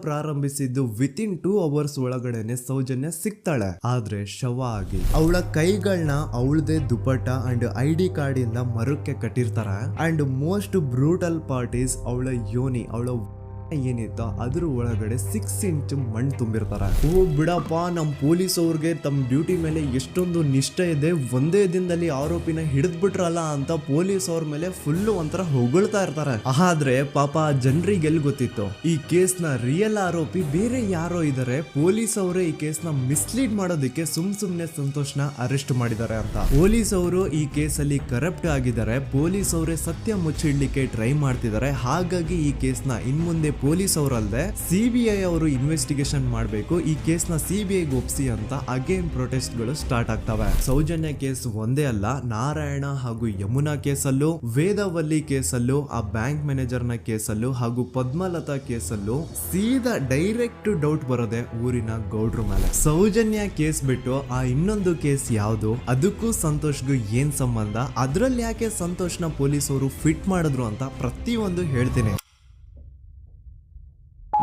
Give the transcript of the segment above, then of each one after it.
ಪ್ರಾರಂಭಿಸಿದ್ದು within 2 hours ಒಳಗಡೆನೆ ಸೌಜನ್ಯ ಸಿಗ್ತಾಳೆ, ಆದ್ರೆ ಶವ ಆಗಿ. ಅವಳ ಕೈಗಳನ್ನ ಅವಳದೇ ದುಪಟ್ಟ ಅಂಡ್ ID ಕಾರ್ಡ್ ಇಂದ ಮರಕ್ಕೆ ಕಟ್ಟಿರ್ತಾರೆ. And most brutal part is ಅವಳ ಯೋನಿ, ಅವಳ ಏನಿತ್ತು ಅದ್ರ ಒಳಗಡೆ 6 ಇಂಚ್ ಮಣ್ಣು ತುಂಬಿರ್ತಾರೆ. ಓ ಬಿಡಪ್ಪ, ನಮ್ ಪೊಲೀಸ್ ಅವ್ರಿಗೆ ತಮ್ಮ ಡ್ಯೂಟಿ ಮೇಲೆ ಎಷ್ಟೊಂದು ನಿಷ್ಠೆ ಇದೆ, ಒಂದೇ ದಿನದಲ್ಲಿ ಆರೋಪಿನ ಹಿಡಿದ್ ಬಿಟ್ರಲ್ಲ ಅಂತ ಪೊಲೀಸ್ ಅವ್ರ ಮೇಲೆ ಫುಲ್ ಒಂಥರ ಹೊಗಳ್ತಾ ಇರ್ತಾರೆ. ಆದ್ರೆ ಪಾಪ ಜನರಿಗೆ ಎಲ್ಲಿ ಗೊತ್ತಿತ್ತು ಈ ಕೇಸ್ ನ ರಿಯಲ್ ಆರೋಪಿ ಬೇರೆ ಯಾರೋ ಇದಾರೆ, ಪೊಲೀಸ್ ಅವರೇ ಈ ಕೇಸ್ ನ ಮಿಸ್ಲೀಡ್ ಮಾಡೋದಕ್ಕೆ ಸುಮ್ನೆ ಸಂತೋಷ್ನ ಅರೆಸ್ಟ್ ಮಾಡಿದ್ದಾರೆ ಅಂತ. ಪೊಲೀಸ್ ಅವರು ಈ ಕೇಸ್ ಅಲ್ಲಿ ಕರಪ್ಟ್ ಆಗಿದ್ದಾರೆ, ಪೊಲೀಸ್ ಅವರೇ ಸತ್ಯ ಮುಚ್ಚಿಡ್ಲಿಕ್ಕೆ ಟ್ರೈ ಮಾಡ್ತಿದ್ದಾರೆ. ಹಾಗಾಗಿ ಈ ಕೇಸ್ ನ ಇನ್ಮುಂದೆ ಪೊಲೀಸ್ ಅವರಲ್ಲದೆ CBI ಅವರು ಇನ್ವೆಸ್ಟಿಗೇಷನ್ ಮಾಡಬೇಕು, ಈ ಕೇಸ್ ನ CBI ಒಪ್ಸಿ ಅಂತ ಅಗೇನ್ ಪ್ರೊಟೆಸ್ಟ್ ಗಳು ಸ್ಟಾರ್ಟ್ ಆಗ್ತವೆ. ಸೌಜನ್ಯ ಕೇಸ್ ಒಂದೇ ಅಲ್ಲ, ನಾರಾಯಣ ಹಾಗೂ ಯಮುನಾ ಕೇಸಲ್ಲೂ, ವೇದವಲ್ಲಿ ಕೇಸಲ್ಲೂ, ಆ ಬ್ಯಾಂಕ್ ಮ್ಯಾನೇಜರ್ ನ ಕೇಸಲ್ಲೂ ಹಾಗೂ ಪದ್ಮಲತಾ ಕೇಸಲ್ಲೂ ಸೀದಾ ಡೈರೆಕ್ಟ್ ಡೌಟ್ ಬರೋದೆ ಊರಿನ ಗೌಡ್ರ ಮೇಲೆ. ಸೌಜನ್ಯ ಕೇಸ್ ಬಿಟ್ಟು ಆ ಇನ್ನೊಂದು ಕೇಸ್ ಯಾವುದು, ಅದಕ್ಕೂ ಸಂತೋಷ್ಗೂ ಏನ್ ಸಂಬಂಧ, ಅದ್ರಲ್ಲಿ ಯಾಕೆ ಸಂತೋಷ್ನ ಪೊಲೀಸ್ ಅವರು ಫಿಟ್ ಮಾಡಿದ್ರು ಅಂತ ಪ್ರತಿಯೊಂದು ಹೇಳ್ತೀನಿ.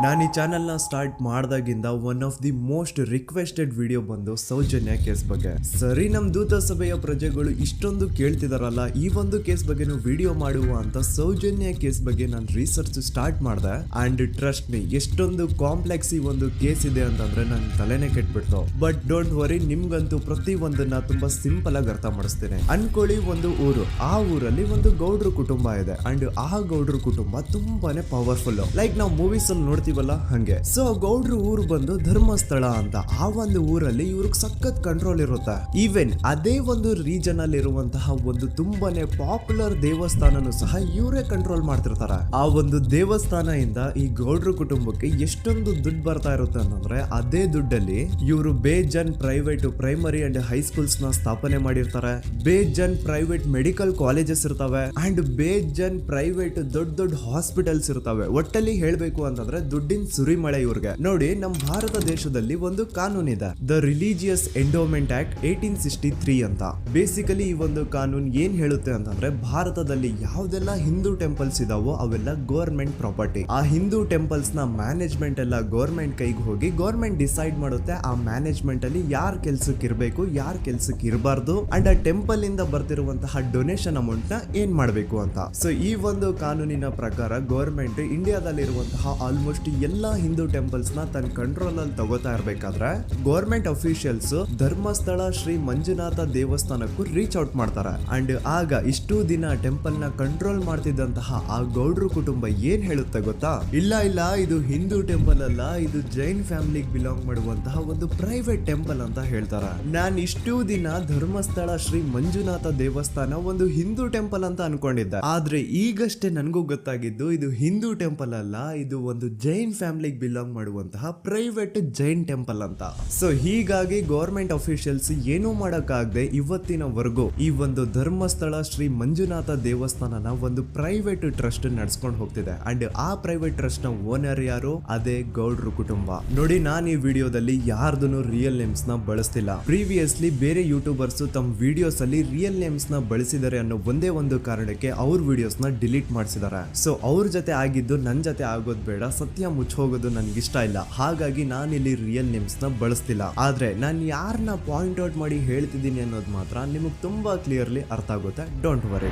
ನಾನು ಈ ಚಾನೆಲ್ನ ಸ್ಟಾರ್ಟ್ ಮಾಡಿದಾಗಿಂದ one of the most requested video ಬಂದು ಸೌಜನ್ಯ ಕೇಸ್ ಬಗ್ಗೆ. ಸರಿ, ನಮ್ ದೂತ ಸಭೆಯ ಪ್ರಜೆಗಳು ಇಷ್ಟೊಂದು ಕೇಳ್ತಿದಾರಲ್ಲ, ಈ ಒಂದು ಕೇಸ್ ಬಗ್ಗೆನೂ ವಿಡಿಯೋ ಮಾಡುವ ಅಂತ ಸೌಜನ್ಯ ಕೇಸ್ ಬಗ್ಗೆ ನಾನು ರಿಸರ್ಚ್ ಸ್ಟಾರ್ಟ್ ಮಾಡಿದೆ. ಅಂಡ್ ಟ್ರಸ್ಟ್ ಮೀ, ಎಷ್ಟೊಂದು ಕಾಂಪ್ಲೆಕ್ಸ್ ಈ ಒಂದು ಕೇಸ್ ಇದೆ ಅಂತಂದ್ರೆ ನನ್ನ ತಲೆನೇ ಕೆಟ್ಬಿಡ್ತು. ಬಟ್ ಡೋಂಟ್ ವರಿ, ನಿಮ್ಗಂತೂ ಪ್ರತಿ ಒಂದನ್ನ ತುಂಬಾ ಸಿಂಪಲ್ ಆಗಿ ಅರ್ಥ ಮಾಡಿಸ್ತೇನೆ. ಅನ್ಕೊಳ್ಳಿ, ಒಂದು ಊರು, ಆ ಊರಲ್ಲಿ ಒಂದು ಗೌಡ್ರ ಕುಟುಂಬ ಇದೆ. ಅಂಡ್ ಆ ಗೌಡ್ರ ಕುಟುಂಬ ತುಂಬಾನೇ ಪವರ್ಫುಲ್, ಲೈಕ್ ನಾವು ಮೂವೀಸ್ ಅಲ್ಲಿ ನೋಡ್ತೀವಿ ಹಂಗೆ. ಸೊ ಗೌಡ್ರು ಊರು ಬಂದು ಧರ್ಮಸ್ಥಳ ಅಂತ. ಆ ಒಂದು ಊರಲ್ಲಿ ಇವ್ರಿಗೆ ಸಖತ್ ಕಂಟ್ರೋಲ್ ಇರುತ್ತೆ. ಈವನ್ ಅದೇ ಒಂದು ರೀಜನ್ ಅಲ್ಲಿ ಇರುವಂತಹ ಒಂದು ತುಂಬಾನೇ ಪಾಪ್ಯುಲರ್ ದೇವಸ್ಥಾನನು ಸಹ ಇವರೇ ಕಂಟ್ರೋಲ್ ಮಾಡ್ತಿರ್ತಾರೆ. ಆ ಒಂದು ದೇವಸ್ಥಾನ ಇಂದ ಈ ಗೌಡ್ರ ಕುಟುಂಬಕ್ಕೆ ಎಷ್ಟೊಂದು ದುಡ್ಡು ಬರ್ತಾ ಇರುತ್ತೆ ಅಂತಂದ್ರೆ, ಅದೇ ದುಡ್ಡಲ್ಲಿ ಇವರು ಬೇಜನ್ ಪ್ರೈವೇಟ್ ಪ್ರೈಮರಿ ಅಂಡ್ ಹೈಸ್ಕೂಲ್ಸ್ ನ ಸ್ಥಾಪನೆ ಮಾಡಿರ್ತಾರೆ, ಬೇಜನ್ ಪ್ರೈವೇಟ್ ಮೆಡಿಕಲ್ ಕಾಲೇಜಸ್ ಇರ್ತವೆ, ಅಂಡ್ ಬೇಜನ್ ಪ್ರೈವೇಟ್ ದೊಡ್ಡ ಹಾಸ್ಪಿಟಲ್ಸ್ ಇರ್ತವೆ. ಒಟ್ಟಲ್ಲಿ ಹೇಳ್ಬೇಕು ಅಂತಂದ್ರೆ ದುಡ್ಡಿನ ಸುರಿಮಳೆ ಇವ್ರಿಗೆ. ನೋಡಿ, ನಮ್ಮ ಭಾರತ ದೇಶದಲ್ಲಿ ಒಂದು ಕಾನೂನಿದೆ, ದ ರಿಲಿಜಿಯಸ್ ಎಂಡೋಮೆಂಟ್ ಆಕ್ಟ್ 1863 ಅಂತ. ಬೇಸಿಕಲಿ ಈ ಒಂದು ಕಾನೂನು ಏನ್ ಹೇಳುತ್ತೆ ಅಂತಂದ್ರೆ, ಭಾರತದಲ್ಲಿ ಯಾವ್ದೆಲ್ಲ ಹಿಂದೂ ಟೆಂಪಲ್ಸ್ ಇದಾವೋ ಅವೆಲ್ಲ ಗವರ್ಮೆಂಟ್ ಪ್ರಾಪರ್ಟಿ. ಆ ಹಿಂದೂ ಟೆಂಪಲ್ಸ್ ನ ಮ್ಯಾನೇಜ್ಮೆಂಟ್ ಎಲ್ಲ ಗವರ್ಮೆಂಟ್ ಕೈಗೆ ಹೋಗಿ ಗವರ್ಮೆಂಟ್ ಡಿಸೈಡ್ ಮಾಡುತ್ತೆ ಆ ಮ್ಯಾನೇಜ್ಮೆಂಟ್ ಅಲ್ಲಿ ಯಾರ್ ಕೆಲ್ಸಕ್ಕೆ ಇರಬೇಕು, ಯಾರ್ ಕೆಲ್ಸಕ್ಕೆ ಇರಬಾರ್ದು, ಅಂಡ್ ಆ ಟೆಂಪಲ್ ಇಂದ ಬರ್ತಿರುವಂತಹ ಡೊನೇಷನ್ ಅಮೌಂಟ್ ನ ಏನ್ ಮಾಡಬೇಕು ಅಂತ. ಸೊ ಈ ಒಂದು ಕಾನೂನಿನ ಪ್ರಕಾರ ಗವರ್ಮೆಂಟ್ ಇಂಡಿಯಾದಲ್ಲಿರುವಂತಹ ಆಲ್ಮೋಸ್ಟ್ ಎಲ್ಲಾ ಹಿಂದೂ ಟೆಂಪಲ್ಸ್ ನ ತನ್ನ ಕಂಟ್ರೋಲ್ ಅಲ್ಲಿ ತಗೋತಾ ಇರ್ಬೇಕಾದ್ರೆ ಗವರ್ಮೆಂಟ್ ಅಫಿಷಿಯಲ್ಸ್ ಧರ್ಮಸ್ಥಳ ಶ್ರೀ ಮಂಜುನಾಥ ದೇವಸ್ಥಾನಕ್ಕೂ ರೀಚ್ ಔಟ್ ಮಾಡ್ತಾರೆ. ಅಂಡ್ ಆಗ ಇಷ್ಟು ದಿನ ಟೆಂಪಲ್ ನ ಕಂಟ್ರೋಲ್ ಮಾಡ್ತಿದ್ದಂತಹ ಆ ಗೌಡ್ರ ಕುಟುಂಬ ಏನ್ ಹೇಳುತ್ತೆ ಗೊತ್ತಾ, ಇಲ್ಲ ಇದು ಹಿಂದೂ ಟೆಂಪಲ್ ಅಲ್ಲ, ಇದು ಜೈನ್ ಫ್ಯಾಮಿಲಿಗೆ ಬಿಲಾಂಗ್ ಮಾಡುವಂತಹ ಒಂದು ಪ್ರೈವೇಟ್ ಟೆಂಪಲ್ ಅಂತ ಹೇಳ್ತಾರೆ. ನಾನು ಇಷ್ಟು ದಿನ ಧರ್ಮಸ್ಥಳ ಶ್ರೀ ಮಂಜುನಾಥ ದೇವಸ್ಥಾನ ಒಂದು ಹಿಂದೂ ಟೆಂಪಲ್ ಅಂತ ಅನ್ಕೊಂಡಿದ್ದೆ, ಆದ್ರೆ ಈಗಷ್ಟೇ ನನಗೂ ಗೊತ್ತಾಗಿದ್ದು ಇದು ಹಿಂದೂ ಟೆಂಪಲ್ ಅಲ್ಲ, ಇದು ಒಂದು ಜೈನ್ ಫ್ಯಾಮಿಲಿಗೆ ಬಿಲಾಂಗ್ ಮಾಡುವಂತಹ ಪ್ರೈವೇಟ್ ಜೈನ್ ಟೆಂಪಲ್ ಅಂತ. ಸೊ ಹೀಗಾಗಿ ಗವರ್ಮೆಂಟ್ ಅಫಿಷಿಯಲ್ಸ್ ಏನೂ ಮಾಡಕ್ಕಾಗದೆ ಇವತ್ತಿನವರೆಗೂ ಈ ಒಂದು ಧರ್ಮಸ್ಥಳ ಶ್ರೀ ಮಂಜುನಾಥ ದೇವಸ್ಥಾನನ ಒಂದು ಪ್ರೈವೇಟ್ ಟ್ರಸ್ಟ್ ನಡ್ಸ್ಕೊಂಡು ಹೋಗ್ತಿದೆ. ಅಂಡ್ ಆ ಪ್ರೈವೇಟ್ ಟ್ರಸ್ಟ್ ನ ಓನರ್ ಯಾರು, ಅದೇ ಗೌಡ್ರ ಕುಟುಂಬ. ನೋಡಿ, ನಾನು ಈ ವಿಡಿಯೋದಲ್ಲಿ ಯಾರ್ದನ್ನು ರಿಯಲ್ ನೇಮ್ಸ್ ನ ಬಳಸ್ತಿಲ್ಲ. ಪ್ರೀವಿಯಸ್ಲಿ ಬೇರೆ ಯೂಟ್ಯೂಬರ್ಸ್ ತಮ್ಮ ವಿಡಿಯೋಸ್ ಅಲ್ಲಿ ರಿಯಲ್ ನೇಮ್ಸ್ ನ ಬಳಸಿದ್ದಾರೆ ಅನ್ನೋ ಒಂದೇ ಒಂದು ಕಾರಣಕ್ಕೆ ಅವ್ರ ವಿಡಿಯೋಸ್ ನ ಡಿಲೀಟ್ ಮಾಡಿಸಿದ್ದಾರೆ. ಸೊ ಅವ್ರ ಜೊತೆ ಆಗಿದ್ದು ನನ್ ಜೊತೆ ಆಗೋದ್ ಬೇಡ, ಸತ್ಯ ಮುಚ್ಚ ಹೋಗೋದು ನನ್ಗಿಷ್ಟ ಇಲ್ಲ. ಹಾಗಾಗಿ ನಾನಿಲ್ಲಿ ರಿಯಲ್ ನೇಮ್ಸ್ ನ ಬಳಸ್ತಿಲ್ಲ. ಆದ್ರೆ ನಾನು ಯಾರನ್ನ ಪಾಯಿಂಟ್ ಔಟ್ ಮಾಡಿ ಹೇಳ್ತಿದ್ದೀನಿ ಅನ್ನೋದು ಮಾತ್ರ ನಿಮಗೆ ತುಂಬಾ ಕ್ಲಿಯರ್ಲಿ ಅರ್ಥ ಆಗುತ್ತೆ. Don't worry.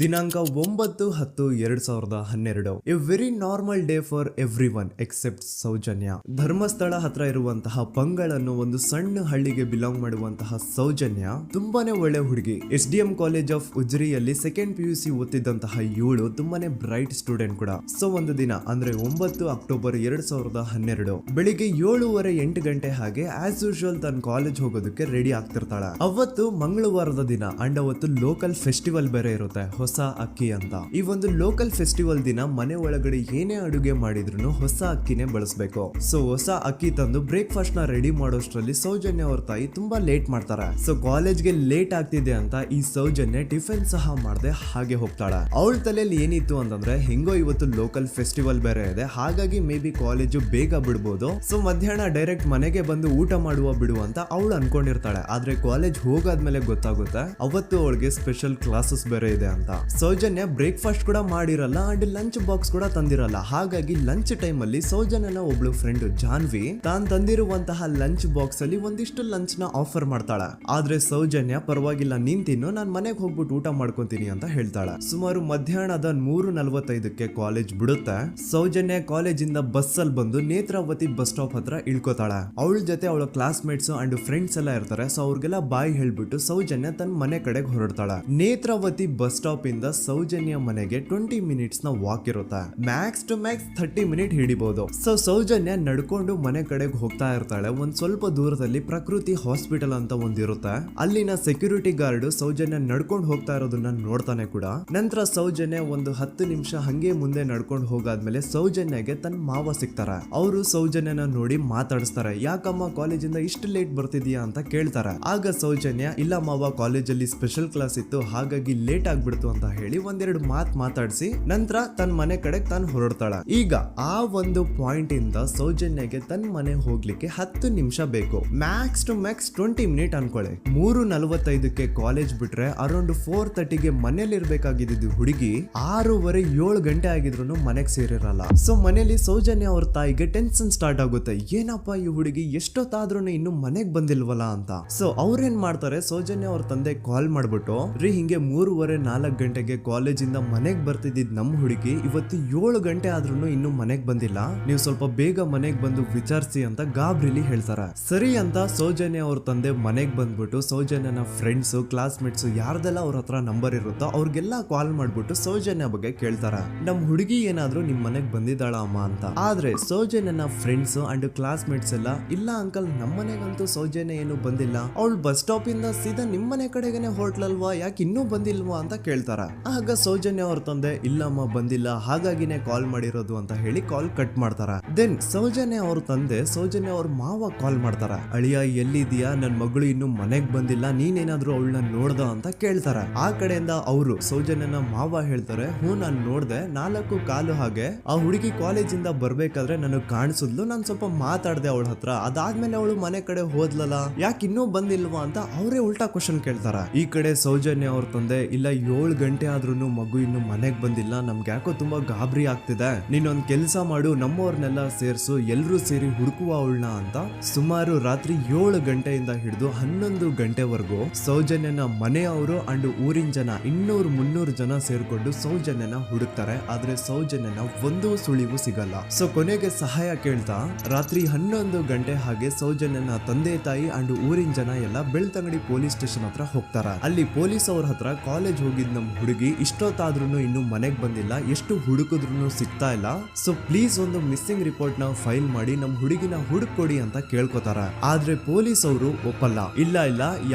ದಿನಾಂಕ 9/10/2012. A very normal day for everyone except Soujanya. Dharmasthala ಹತ್ರ ಇರುವಂತಹ ಪಂಗಳ್ ಅನ್ನೋ ಒಂದು ಸಣ್ಣ ಹಳ್ಳಿಗೆ ಬಿಲಾಂಗ್ ಮಾಡುವಂತಹ ಸೌಜನ್ಯ ತುಂಬಾನೇ ಒಳ್ಳೆ ಹುಡುಗಿ. SDM ಕಾಲೇಜ್ ಆಫ್ ಉಜ್ರಿಯಲ್ಲಿ 2nd PUC ಓದ್ತಿದ್ದಂತಹ ಇವಳು ತುಂಬಾನೇ ಬ್ರೈಟ್ ಸ್ಟೂಡೆಂಟ್ ಕೂಡ. ಸೊ ಒಂದು ದಿನ ಅಂದ್ರೆ 9 ಅಕ್ಟೋಬರ್ 2012 ಬೆಳಿಗ್ಗೆ 7:30-8 ಗಂಟೆ ಹಾಗೆ ಆಸ್ ಯೂಶುವಲ್ ತನ್ನ ಕಾಲೇಜ್ ಹೋಗೋದಕ್ಕೆ ರೆಡಿ ಆಗ್ತಿರ್ತಾಳೆ. ಅವತ್ತು ಮಂಗಳವಾರದ ದಿನ ಅಂಡ್ ಅವತ್ತು ಲೋಕಲ್ ಫೆಸ್ಟಿವಲ್ ಬೇರೆ ಇರುತ್ತೆ, ಹೊಸ ಅಕ್ಕಿ ಅಂತ. ಈ ಒಂದು ಲೋಕಲ್ ಫೆಸ್ಟಿವಲ್ ದಿನ ಮನೆ ಒಳಗಡೆ ಏನೇ ಅಡುಗೆ ಮಾಡಿದ್ರು ಹೊಸ ಅಕ್ಕಿನೇ ಬಳಸಬೇಕು. ಸೊ ಹೊಸ ಅಕ್ಕಿ ತಂದು ಬ್ರೇಕ್ಫಾಸ್ಟ್ ನ ರೆಡಿ ಮಾಡೋಷ್ಟ್ರಲ್ಲಿ ಸೌಜನ್ಯ ಅವ್ರ ತಾಯಿ ತುಂಬಾ ಲೇಟ್ ಮಾಡ್ತಾರೆ. ಸೊ ಕಾಲೇಜ್ಗೆ ಲೇಟ್ ಆಗ್ತಿದೆ ಅಂತ ಈ ಸೌಜನ್ಯ ಟಿಫಿನ್ ಸಹ ಮಾಡದೆ ಹಾಗೆ ಹೋಗ್ತಾಳೆ. ಅವಳ ತಲೆಯಲ್ಲಿ ಏನಿತ್ತು ಅಂತಂದ್ರೆ, ಹೆಂಗೋ ಇವತ್ತು ಲೋಕಲ್ ಫೆಸ್ಟಿವಲ್ ಬೇರೆ ಇದೆ, ಹಾಗಾಗಿ ಮೇ ಬಿ ಕಾಲೇಜು ಬೇಗ ಬಿಡ್ಬೋದು, ಸೊ ಮಧ್ಯಾಹ್ನ ಡೈರೆಕ್ಟ್ ಮನೆಗೆ ಬಂದು ಊಟ ಮಾಡುವ ಬಿಡು ಅಂತ ಅವಳು ಅನ್ಕೊಂಡಿರ್ತಾಳೆ. ಆದ್ರೆ ಕಾಲೇಜ್ ಹೋಗಾದ್ಮೇಲೆ ಗೊತ್ತಾಗುತ್ತೆ ಅವತ್ತು ಅವಳಿಗೆ ಸ್ಪೆಷಲ್ ಕ್ಲಾಸಸ್ ಬೇರೆ ಇದೆ ಅಂತ. ಅಂತ. ಸೌಜನ್ಯ ಬ್ರೇಕ್ಫಾಸ್ಟ್ ಕೂಡ ಮಾಡಿರಲ್ಲ ಅಂಡ್ ಲಂಚ್ ಬಾಕ್ಸ್ ಕೂಡ ತಂದಿರಲ್ಲ. ಹಾಗಾಗಿ ಲಂಚ್ ಟೈಮ್ ಅಲ್ಲಿ ಸೌಜನ್ಯನ ಒಬ್ಳು ಫ್ರೆಂಡ್ ಜಾನ್ವಿ ತಾನ್ ತಂದಿರುವಂತಹ ಲಂಚ್ ಬಾಕ್ಸ್ ಅಲ್ಲಿ ಒಂದಿಷ್ಟು ಲಂಚ್ ನ ಆಫರ್ ಮಾಡ್ತಾಳೆ. ಆದ್ರೆ ಸೌಜನ್ಯ ಪರವಾಗಿಲ್ಲ ನೀನ್ ತಿನ್ನು, ನಾನ್ ಮನೆಗೆ ಹೋಗ್ಬಿಟ್ಟು ಊಟ ಮಾಡ್ಕೊಂತೀನಿ ಅಂತ ಹೇಳ್ತಾಳೆ. ಸುಮಾರು ಮಧ್ಯಾಹ್ನದ 3:45ಕ್ಕೆ ಕಾಲೇಜ್ ಬಿಡುತ್ತೆ. ಸೌಜನ್ಯ ಕಾಲೇಜ್ ಇಂದ ಬಸ್ ಅಲ್ಲಿ ಬಂದು ನೇತ್ರಾವತಿ ಬಸ್ ಸ್ಟಾಪ್ ಹತ್ರ ಇಳ್ಕೋತಾಳೆ. ಅವಳ ಜೊತೆ ಅವಳ ಕ್ಲಾಸ್ ಮೇಟ್ಸ್ ಅಂಡ್ ಫ್ರೆಂಡ್ಸ್ ಎಲ್ಲ ಇರ್ತಾರೆ. ಸೊ ಅವ್ರಿಗೆಲ್ಲ ಬಾಯ್ ಹೇಳ್ಬಿಟ್ಟು ಸೌಜನ್ಯ ತನ್ನ ಮನೆ ಕಡೆಗೆ ಹೊರಡ್ತಾಳೆ. ನೇತ್ರಾವತಿ ಬಸ್ ಸ್ಟಾಪ್ ಇಂದ ಸೌಜನ್ಯ ಮನೆಗೆ 20 ಮಿನಿಟ್ಸ್ ನ ವಾಕ್ ಇರುತ್ತೆ. ಮ್ಯಾಕ್ಸ್ ಟು ಮ್ಯಾಕ್ಸ್ 30 ಮಿನಿಟ್ ಹಿಡಿಬಹುದು. ಸೊ ಸೌಜನ್ಯ ನಡ್ಕೊಂಡು ಮನೆ ಕಡೆಗೆ ಹೋಗ್ತಾ ಇರ್ತಾಳೆ. ಒಂದ್ ಸ್ವಲ್ಪ ದೂರದಲ್ಲಿ ಪ್ರಕೃತಿ ಹಾಸ್ಪಿಟಲ್ ಅಂತ ಒಂದಿರುತ್ತೆ. ಅಲ್ಲಿನ ಸೆಕ್ಯೂರಿಟಿ ಗಾರ್ಡ್ ಸೌಜನ್ಯ ನಡ್ಕೊಂಡು ಹೋಗ್ತಾ ಇರೋದನ್ನ ನೋಡ್ತಾನೆ ಕೂಡ. ನಂತರ ಸೌಜನ್ಯ ಒಂದು 10 ನಿಮಿಷ ಹಂಗೆ ಮುಂದೆ ನಡ್ಕೊಂಡು ಹೋಗಾದ್ಮೇಲೆ ಸೌಜನ್ಯಗೆ ತನ್ನ ಮಾವ ಸಿಗ್ತಾರ. ಅವರು ಸೌಜನ್ಯನ ನೋಡಿ ಮಾತಾಡಿಸ್ತಾರೆ. ಯಾಕಮ್ಮ ಕಾಲೇಜಿಂದ ಇಷ್ಟು ಲೇಟ್ ಬರ್ತಿದೀಯಾ ಅಂತ ಕೇಳ್ತಾರೆ. ಆಗ ಸೌಜನ್ಯ ಇಲ್ಲ ಮಾವ, ಕಾಲೇಜಲ್ಲಿ ಸ್ಪೆಷಲ್ ಕ್ಲಾಸ್ ಇತ್ತು ಹಾಗಾಗಿ ಲೇಟ್ ಆಗ್ಬಿಡ್ತು ಅಂತ ಹೇಳಿ ಒಂದೆರಡು ಮಾತಾಡಿಸಿ ನಂತರ ತನ್ನ ಮನೆ ಕಡೆ ತಾನು ಹೊರಡ್ತಾಳ. ಈಗ ಆ ಒಂದು ಪಾಯಿಂಟ್ ಇಂದ ಸೌಜನ್ಯಗೆ ತನ್ನ ಮನೆ ಹೋಗ್ಲಿಕ್ಕೆ 10 ನಿಮಿಷ ಬೇಕು. ಮ್ಯಾಕ್ಸ್ ಟು ಮ್ಯಾಕ್ಸ್ 20 ಮಿನಿಟ್ ಅನ್ಕೊಳ್ಳಿ. 3:45ಕ್ಕೆ ಕಾಲೇಜ್ ಬಿಟ್ರೆ ಅರೌಂಡ್ 4:30ಗೆ ಮನೇಲಿ ಇರ್ಬೇಕಾಗಿದ್ದು ಹುಡುಗಿ 6:30-7 ಗಂಟೆ ಆಗಿದ್ರು ಮನೆಗೆ ಸೇರಿರಲ್ಲ. ಸೊ ಮನೇಲಿ ಸೌಜನ್ಯ ಅವ್ರ ತಾಯಿಗೆ ಟೆನ್ಷನ್ ಸ್ಟಾರ್ಟ್ ಆಗುತ್ತೆ. ಏನಪ್ಪಾ ಈ ಹುಡುಗಿ ಎಷ್ಟೊತ್ತಾದ್ರೂ ಇನ್ನು ಮನೆಗ್ ಬಂದಿಲ್ವಲ್ಲ ಅಂತ. ಸೊ ಅವ್ರೇನ್ ಮಾಡ್ತಾರೆ, ಸೌಜನ್ಯ ಅವ್ರ ತಂದೆ ಕಾಲ್ ಮಾಡ್ಬಿಟ್ಟು ರೀ ಹಿಂಗೆ 3:30-4 ಗಂಟೆಗೆ ಕಾಲೇಜಿಂದ ಮನೆಗ್ ಬರ್ತಿದ್ದಿದ್ ನಮ್ ಹುಡುಗಿ ಇವತ್ತು 7 ಗಂಟೆ ಆದ್ರೂ ಇನ್ನು ಮನೆಗ್ ಬಂದಿಲ್ಲ, ನೀವು ಸ್ವಲ್ಪ ಬೇಗ ಮನೆಗ್ ಬಂದು ವಿಚಾರಿಸಿ ಅಂತ ಗಾಬ್ರಿಲಿ ಹೇಳ್ತಾರೆ. ಸರಿ ಅಂತ ಸೌಜನ್ಯ ಅವ್ರ ತಂದೆ ಮನೆಗ್ ಬಂದ್ಬಿಟ್ಟು ಸೌಜನ್ಯನ ಫ್ರೆಂಡ್ಸ್ ಕ್ಲಾಸ್ ಮೇಟ್ಸ್ ಯಾರ್ದೆಲ್ಲ ಅವ್ರ ಹತ್ರ ನಂಬರ್ ಇರುತ್ತೋ ಅವ್ರಿಗೆಲ್ಲ ಕಾಲ್ ಮಾಡ್ಬಿಟ್ಟು ಸೌಜನ್ಯ ಬಗ್ಗೆ ಕೇಳ್ತಾರೆ. ನಮ್ ಹುಡುಗಿ ಏನಾದ್ರೂ ನಿಮ್ ಮನೆಗ್ ಬಂದಿದ್ದಾಳ ಅಮ್ಮ ಅಂತ. ಆದ್ರೆ ಸೌಜನ್ಯನ ಫ್ರೆಂಡ್ಸ್ ಅಂಡ್ ಕ್ಲಾಸ್ ಮೇಟ್ಸ್ ಎಲ್ಲ ಇಲ್ಲ ಅಂಕಲ್ ನಮ್ ಮನೆಗಂತೂ ಸೌಜನ್ಯ ಏನು ಬಂದಿಲ್ಲ, ಅವಳು ಬಸ್ ಸ್ಟಾಪ್ ಇಂದ ಸೀದಾ ನಿಮ್ ಮನೆ ಕಡೆಗೇನೆ ಹೊರಟ್ಲಲ್ವಾ, ಯಾಕೆ ಇನ್ನೂ ಬಂದಿಲ್ವಾ ಅಂತ ಕೇಳ್ತಾರ. ಆಗ ಸೌಜನ್ಯ ಅವ್ರ ತಂದೆ ಇಲ್ಲಮ್ಮ ಬಂದಿಲ್ಲ ಹಾಗಾಗಿನೇ ಕಾಲ್ ಮಾಡಿರೋದು ಅಂತ ಹೇಳಿ ಕಾಲ್ ಕಟ್ ಮಾಡ್ತಾರ. ದೆನ್ ಸೌಜನ್ಯ ಅವ್ರ ತಂದೆ ಸೌಜನ್ಯ ಅವ್ರ ಮಾವ ಕಾಲ್ ಮಾಡ್ತಾರ. ಅಳಿಯ ಎಲ್ಲಿದ್ಯಾ, ನನ್ ಮಗಳು ಇನ್ನು ಮನೆಗ್ ಬಂದಿಲ್ಲ, ನೀನೇನಾದ್ರೂ ಅವಳನ್ನ ನೋಡ್ದ ಅಂತ ಕೇಳ್ತಾರ. ಆ ಕಡೆಯಿಂದ ಅವರು ಸೌಜನ್ಯನ ಮಾವ ಹೇಳ್ತಾರೆ, ಹ್ಞೂ ನಾನ್ ನೋಡ್ದೆ, 4 ಕಾಲು ಹಾಗೆ ಆ ಹುಡುಗಿ ಕಾಲೇಜಿಂದ ಬರ್ಬೇಕಾದ್ರೆ ನನಗ್ ಕಾಣಿಸಿದ್ಲು, ನಾನ್ ಸ್ವಲ್ಪ ಮಾತಾಡ್ದೆ ಅವಳ ಹತ್ರ, ಅದಾದ್ಮೇಲೆ ಅವಳು ಮನೆ ಕಡೆ ಹೋದ್ಲಲ್ಲ, ಯಾಕೆ ಇನ್ನೂ ಬಂದಿಲ್ವಾ ಅಂತ ಅವರೇ ಉಲ್ಟಾ ಕ್ವಶನ್ ಕೇಳ್ತಾರ. ಈ ಕಡೆ ಸೌಜನ್ಯ ಅವ್ರ ತಂದೆ ಇಲ್ಲ 7 ಗಂಟೆ ಆದ್ರೂ ಮಗು ಇನ್ನು ಮನೆಗ್ ಬಂದಿಲ್ಲ, ನಮ್ಗೆ ಯಾಕೋ ತುಂಬಾ ಗಾಬರಿ ಆಗ್ತಿದೆ, ನೀನೊಂದ್ ಕೆಲ್ಸ ಮಾಡು, ನಮ್ಮವ್ರನ್ನೆಲ್ಲ ಸೇರ್ಸು, ಎಲ್ರೂ ಸೇರಿ ಹುಡುಕುವ ಅವಳನ್ನ ಅಂತ ಸುಮಾರು ರಾತ್ರಿ 7 ಗಂಟೆಯಿಂದ ಹಿಡಿದು 11 ಗಂಟೆವರೆಗೂ ಸೌಜನ್ಯನ ಮನೆಯವರು ಅಂಡ್ ಊರಿನ ಜನ 200-300 ಜನ ಸೇರ್ಕೊಂಡು ಸೌಜನ್ಯನ ಹುಡುಕ್ತಾರೆ. ಆದ್ರೆ ಸೌಜನ್ಯನ ಒಂದು ಸುಳಿವು ಸಿಗಲ್ಲ. ಸೊ ಕೊನೆಗೆ ಸಹಾಯ ಕೇಳ್ತಾ ರಾತ್ರಿ 11 ಗಂಟೆ ಹಾಗೆ ಸೌಜನ್ಯನ ತಂದೆ ತಾಯಿ ಅಂಡ್ ಊರಿನ ಜನ ಎಲ್ಲ ಬೆಳ್ತಂಗಡಿ ಪೊಲೀಸ್ ಸ್ಟೇಷನ್ ಹತ್ರ ಹೋಗ್ತಾರ. ಅಲ್ಲಿ ಪೊಲೀಸ್ ಅವ್ರ ಹತ್ರ ಕಾಲೇಜ್ ಹೋಗಿದ್ ನಮ್ ಹುಡುಗಿ ಇಷ್ಟೊತ್ತಾದ್ರೂ ಇನ್ನು ಮನೆಗ್ ಬಂದಿಲ್ಲ, ಎಷ್ಟು ಹುಡುಕಿದ್ರು ಸಿಗ್ತಾ ಇಲ್ಲ, ಸೊ ಪ್ಲೀಸ್ ಒಂದು ಮಿಸ್ಸಿಂಗ್ ರಿಪೋರ್ಟ್ ನ ಫೈಲ್ ಮಾಡಿ ನಮ್ ಹುಡುಗಿನ ಹುಡುಕೊಡಿ ಅಂತ ಕೇಳ್ಕೊತಾರ. ಆದ್ರೆ ಪೊಲೀಸ್ ಅವರು ಒಪ್ಪಲ್ಲ. ಇಲ್ಲ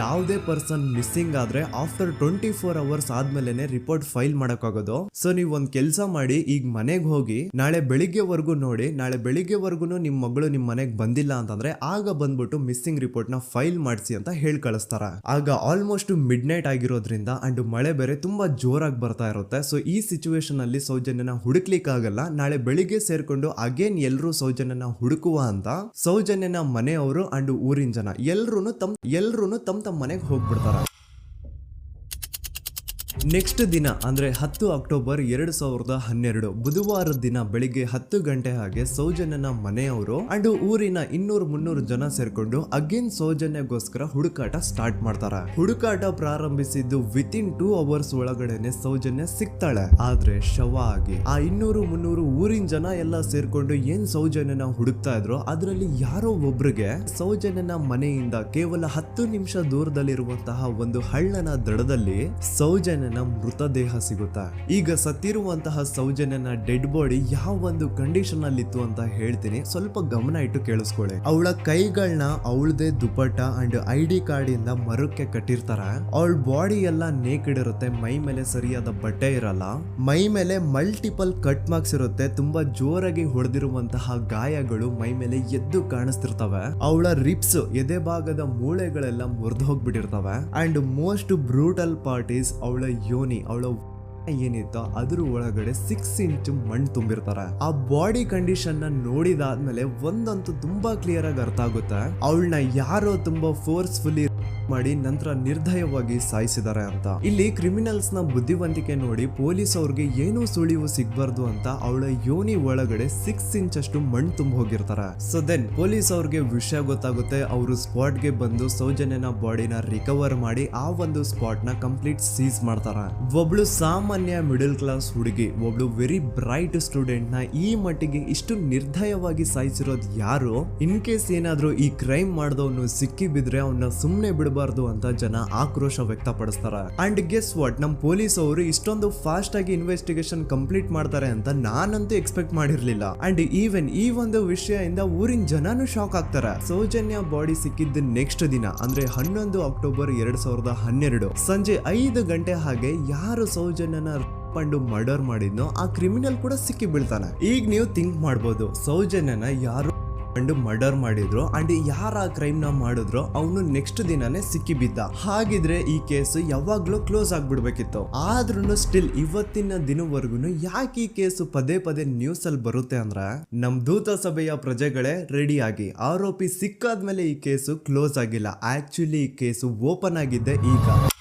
ಯಾವುದೇ ಪರ್ಸನ್ ಮಿಸ್ಸಿಂಗ್ ಆದ್ರೆ ಆಫ್ಟರ್ 24 ಅವರ್ಸ್ ಆದ್ಮೇಲೆನೆ ರಿಪೋರ್ಟ್ ಫೈಲ್ ಮಾಡಕ್ಕಾಗೋದು. ಸೊ ನೀವ್ ಒಂದ್ ಕೆಲ್ಸ ಮಾಡಿ, ಈಗ ಮನೆಗ್ ಹೋಗಿ ನಾಳೆ ಬೆಳಿಗ್ಗೆವರೆಗೂ ನೋಡಿ, ನಾಳೆ ಬೆಳಿಗ್ಗೆವರೆಗೂ ನಿಮ್ ಮಗಳು ನಿಮ್ ಮನೆಗ್ ಬಂದಿಲ್ಲ ಅಂತಂದ್ರೆ ಆಗ ಬಂದ್ಬಿಟ್ಟು ಮಿಸ್ಸಿಂಗ್ ರಿಪೋರ್ಟ್ ನ ಫೈಲ್ ಮಾಡಿಸಿ ಅಂತ ಹೇಳಿ ಕಳಿಸ್ತಾರ. ಆಗ ಆಲ್ಮೋಸ್ಟ್ ಮಿಡ್ ನೈಟ್ ಆಗಿರೋದ್ರಿಂದ ಅಂಡ್ ಮಳೆ ಬೇರೆ ತುಂಬಾ ಜೋರಾಗಿ ಬರ್ತಾ ಇರುತ್ತೆ. ಸೊ ಈ ಸಿಚುವೇಶನ್ ಅಲ್ಲಿ ಸೌಜನ್ಯನ ಹುಡುಕ್ಲಿಕ್ಕೆ ಆಗಲ್ಲ. ನಾಳೆ ಬೆಳಿಗ್ಗೆ ಸೇರ್ಕೊಂಡು ಅಗೇನ್ ಎಲ್ರು ಸೌಜನ್ಯನ ಹುಡುಕುವ ಅಂತ ಸೌಜನ್ಯನ ಮನೆಯವರು ಅಂಡ್ ಊರಿನ ಜನ ಎಲ್ರು ತಮ್ಮ ಮನೆಗೆ ಹೋಗ್ಬಿಡ್ತಾರ. ನೆಕ್ಸ್ಟ್ ದಿನ ಅಂದ್ರೆ 10 ಅಕ್ಟೋಬರ್ 2012 ಬುಧವಾರದ ದಿನ ಬೆಳಿಗ್ಗೆ 10 ಗಂಟೆ ಹಾಗೆ ಸೌಜನ್ಯನ ಮನೆಯವರು ಅಂಡ್ ಊರಿನ 200-300 ಜನ ಸೇರ್ಕೊಂಡು ಅಗೇನ್ ಸೌಜನ್ಯಗೋಸ್ಕರ ಹುಡುಕಾಟ ಸ್ಟಾರ್ಟ್ ಮಾಡ್ತಾರ. ಹುಡುಕಾಟ ಪ್ರಾರಂಭಿಸಿದ್ದು ವಿತಿನ್ 2 ಅವರ್ಸ್ ಒಳಗಡೆನೆ ಸೌಜನ್ಯ ಸಿಗ್ತಾಳೆ. ಆದ್ರೆ ಶವ ಆಗಿ ಆ 200-300 ಊರಿನ ಜನ ಎಲ್ಲ ಸೇರ್ಕೊಂಡು ಏನ್ ಸೌಜನ್ಯನ ಹುಡುಕ್ತಾ ಇದ್ರು ಅದರಲ್ಲಿ ಯಾರೋ ಒಬ್ರಿಗೆ ಸೌಜನ್ಯನ ಮನೆಯಿಂದ ಕೇವಲ 10 ನಿಮಿಷ ದೂರದಲ್ಲಿರುವಂತಹ ಒಂದು ಹಳ್ಳನ ದಡದಲ್ಲಿ ಸೌಜನ್ಯನ ಮೃತದೇಹ ಸಿಗುತ್ತಾ. ಈಗ ಸತ್ತಿರುವಂತಹ ಸೌಜನ್ಯನ ಡೆಡ್ ಬಾಡಿ ಯಾವ ಒಂದು ಕಂಡೀಷನ್ ಅಲ್ಲಿ ಇತ್ತು ಅಂತ ಹೇಳ್ತೀನಿ, ಸ್ವಲ್ಪ ಗಮನ ಇಟ್ಟು ಕೇಳಿಸ್ಕೊಳ್ಳಿ. ಅವಳ ಕೈಗಳನ್ನ ಅವಳದೇ ದುಪಟ್ಟ ಅಂಡ್ ID ಕಾರ್ಡ್ ಇಂದ ಮರಕ್ಕೆ ಕಟ್ಟಿರ್ತಾರ. ಅವಳ ಬಾಡಿ ಎಲ್ಲ ನೇಕೆಡ್ ಇರುತ್ತೆ, ಮೈ ಮೇಲೆ ಸರಿಯಾದ ಬಟ್ಟೆ ಇರಲ್ಲ, ಮೈ ಮೇಲೆ ಮಲ್ಟಿಪಲ್ ಕಟ್ ಮಾರ್ಕ್ಸ್ ಇರುತ್ತೆ, ತುಂಬಾ ಜೋರಾಗಿ ಹೊಡೆದಿರುವಂತಹ ಗಾಯಗಳು ಮೈ ಮೇಲೆ ಎದ್ದು ಕಾಣಿಸ್ತಿರ್ತವೆ. ಅವಳ ರಿಪ್ಸ್ ಎದೆ ಭಾಗದ ಮೂಳೆಗಳೆಲ್ಲ ಮುರಿದು ಹೋಗ್ಬಿಟ್ಟಿರ್ತವೆ. And most brutal part is ಅವಳ ಯೋನಿ, ಅವಳ ಏನಿತ್ತು ಅದ್ರ ಒಳಗಡೆ 6 ಇಂಚ್ ಮಣ್ಣು ತುಂಬಿರ್ತಾರೆ. ಆ ಬಾಡಿ ಕಂಡೀಷನ್ ನ ನೋಡಿದಾದ್ಮೇಲೆ ಒಂದಂತೂ ತುಂಬಾ ಕ್ಲಿಯರ್ ಆಗಿ ಅರ್ಥ ಆಗುತ್ತೆ, ಅವಳನ್ನ ಯಾರೋ ತುಂಬಾ ಫೋರ್ಸ್ಫುಲಿ ಮಾಡಿ ನಂತರ ನಿರ್ದಯವಾಗಿ ಸಾಯಿಸಿದ್ದಾರೆ ಅಂತ. ಇಲ್ಲಿ ಕ್ರಿಮಿನಲ್ಸ್ ನ ಬುದ್ಧಿವಂತಿಕೆ ನೋಡಿ ಪೊಲೀಸ್ ಅವ್ರಿಗೆ ಏನೂ ಸುಳಿವು ಸಿಗ್ಬಾರ್ದು ಅಂತ ಅವಳ ಯೋನಿ ಒಳಗಡೆ 6 ಇಂಚ್ ಅಷ್ಟು ಮಣ್ಣು ತುಂಬ ಹೋಗಿರ್ತಾರೆ. ಸೊ ದೆನ್ ಪೊಲೀಸ್ ಅವ್ರಿಗೆ ವಿಷಯ ಗೊತ್ತಾಗುತ್ತೆ. ಅವರು ಸ್ಪಾಟ್ ಗೆ ಬಂದು ಸೌಜನ್ಯನ ಬಾಡಿನ ರಿಕವರ್ ಮಾಡಿ ಆ ಒಂದು ಸ್ಪಾಟ್ ನ ಕಂಪ್ಲೀಟ್ ಸೀಸ್ ಮಾಡ್ತಾರೆ. ಒಬ್ಳು ಸಾಮಾನ್ಯ ಮಿಡಲ್ ಕ್ಲಾಸ್ ಹುಡುಗಿ, ಒಬ್ಳು ವೆರಿ ಬ್ರೈಟ್ ಸ್ಟೂಡೆಂಟ್ ನ ಈ ಮಟ್ಟಿಗೆ ಇಷ್ಟು ನಿರ್ದಯವಾಗಿ ಸಾಯಿಸಿರೋದು ಯಾರು? ಇನ್ ಕೇಸ್ ಏನಾದ್ರೂ ಈ ಕ್ರೈಮ್ ಮಾಡಿದವನು ಸಿಕ್ಕಿ ಬಿದ್ರೆ ಅವನ್ನ ಸುಮ್ನೆ ಬಿಡಬಾರ್ದು ಅಂತ ಜನ ಆಕ್ರೋಶ ವ್ಯಕ್ತಪಡಿಸ್ತಾರೆ. ಅಂಡ್ ಗೆಸ್ ವಾಟ್, ನಮ್ ಪೊಲೀಸ್ ಅವರು ಇಷ್ಟೊಂದು ಫಾಸ್ಟ್ ಆಗಿ ಇನ್ವೆಸ್ಟಿಗೇಷನ್ ಕಂಪ್ಲೀಟ್ ಮಾಡ್ತಾರೆ ಅಂತ ನಾನಂತೂ ಎಕ್ಸ್ಪೆಕ್ಟ್ ಮಾಡಿರ್ಲಿಲ್ಲ. ಅಂಡ್ ಈವನ್ ಈ ಒಂದು ವಿಷಯದಿಂದ ಊರಿನ ಜನನು ಶಾಕ್ ಆಗ್ತಾರೆ. ಸೌಜನ್ಯ ಬಾಡಿ ಸಿಕ್ಕಿದ್ದ ನೆಕ್ಸ್ಟ್ ದಿನ ಅಂದ್ರೆ 11 ಅಕ್ಟೋಬರ್ 2012 ಸಂಜೆ 5 ಗಂಟೆ ಹಾಗೆ ಯಾರು ಸೌಜನ್ಯನ ಪಂಡು ಮರ್ಡರ್ ಮಾಡಿದ್ನೋ ಆ ಕ್ರಿಮಿನಲ್ ಕೂಡ ಸಿಕ್ಕಿ ಬೀಳ್ತಾನೆ. ಈಗ ನೀವು ಥಿಂಕ್ ಮಾಡ್ಬೋದು, ಸೌಜನ್ಯನ ಯಾರು ಮರ್ಡರ್ ಮಾಡಿದ್ರು ಅಂಡ್ ಯಾರ ಕ್ರೈಮ್ ನ ಮಾಡಿದ್ರು ಅವನು ನೆಕ್ಸ್ಟ್ ದಿನಾನೇ ಸಿಕ್ಕಿ ಬಿದ್ದ. ಹಾಗಿದ್ರೆ ಈ ಕೇಸ್ ಯಾವಾಗ್ಲೂ ಕ್ಲೋಸ್ ಆಗ್ಬಿಡ್ಬೇಕಿತ್ತು. ಆದ್ರೂ ಸ್ಟಿಲ್ ಇವತ್ತಿನ ದಿನವರೆಗೂ ಯಾಕೆ ಈ ಕೇಸ್ ಪದೇ ಪದೇ ನ್ಯೂಸ್ ಅಲ್ಲಿ ಬರುತ್ತೆ ಅಂದ್ರೆ, ನಮ್ ದೂತ ಸಭೆಯ ಪ್ರಜೆಗಳೇ ರೆಡಿ ಆಗಿ, ಆರೋಪಿ ಸಿಕ್ಕಾದ್ಮೇಲೆ ಈ ಕೇಸು ಕ್ಲೋಸ್ ಆಗಿಲ್ಲ. ಆಕ್ಚುಲಿ ಈ ಕೇಸು ಓಪನ್ ಆಗಿದ್ದೆ ಈಗ.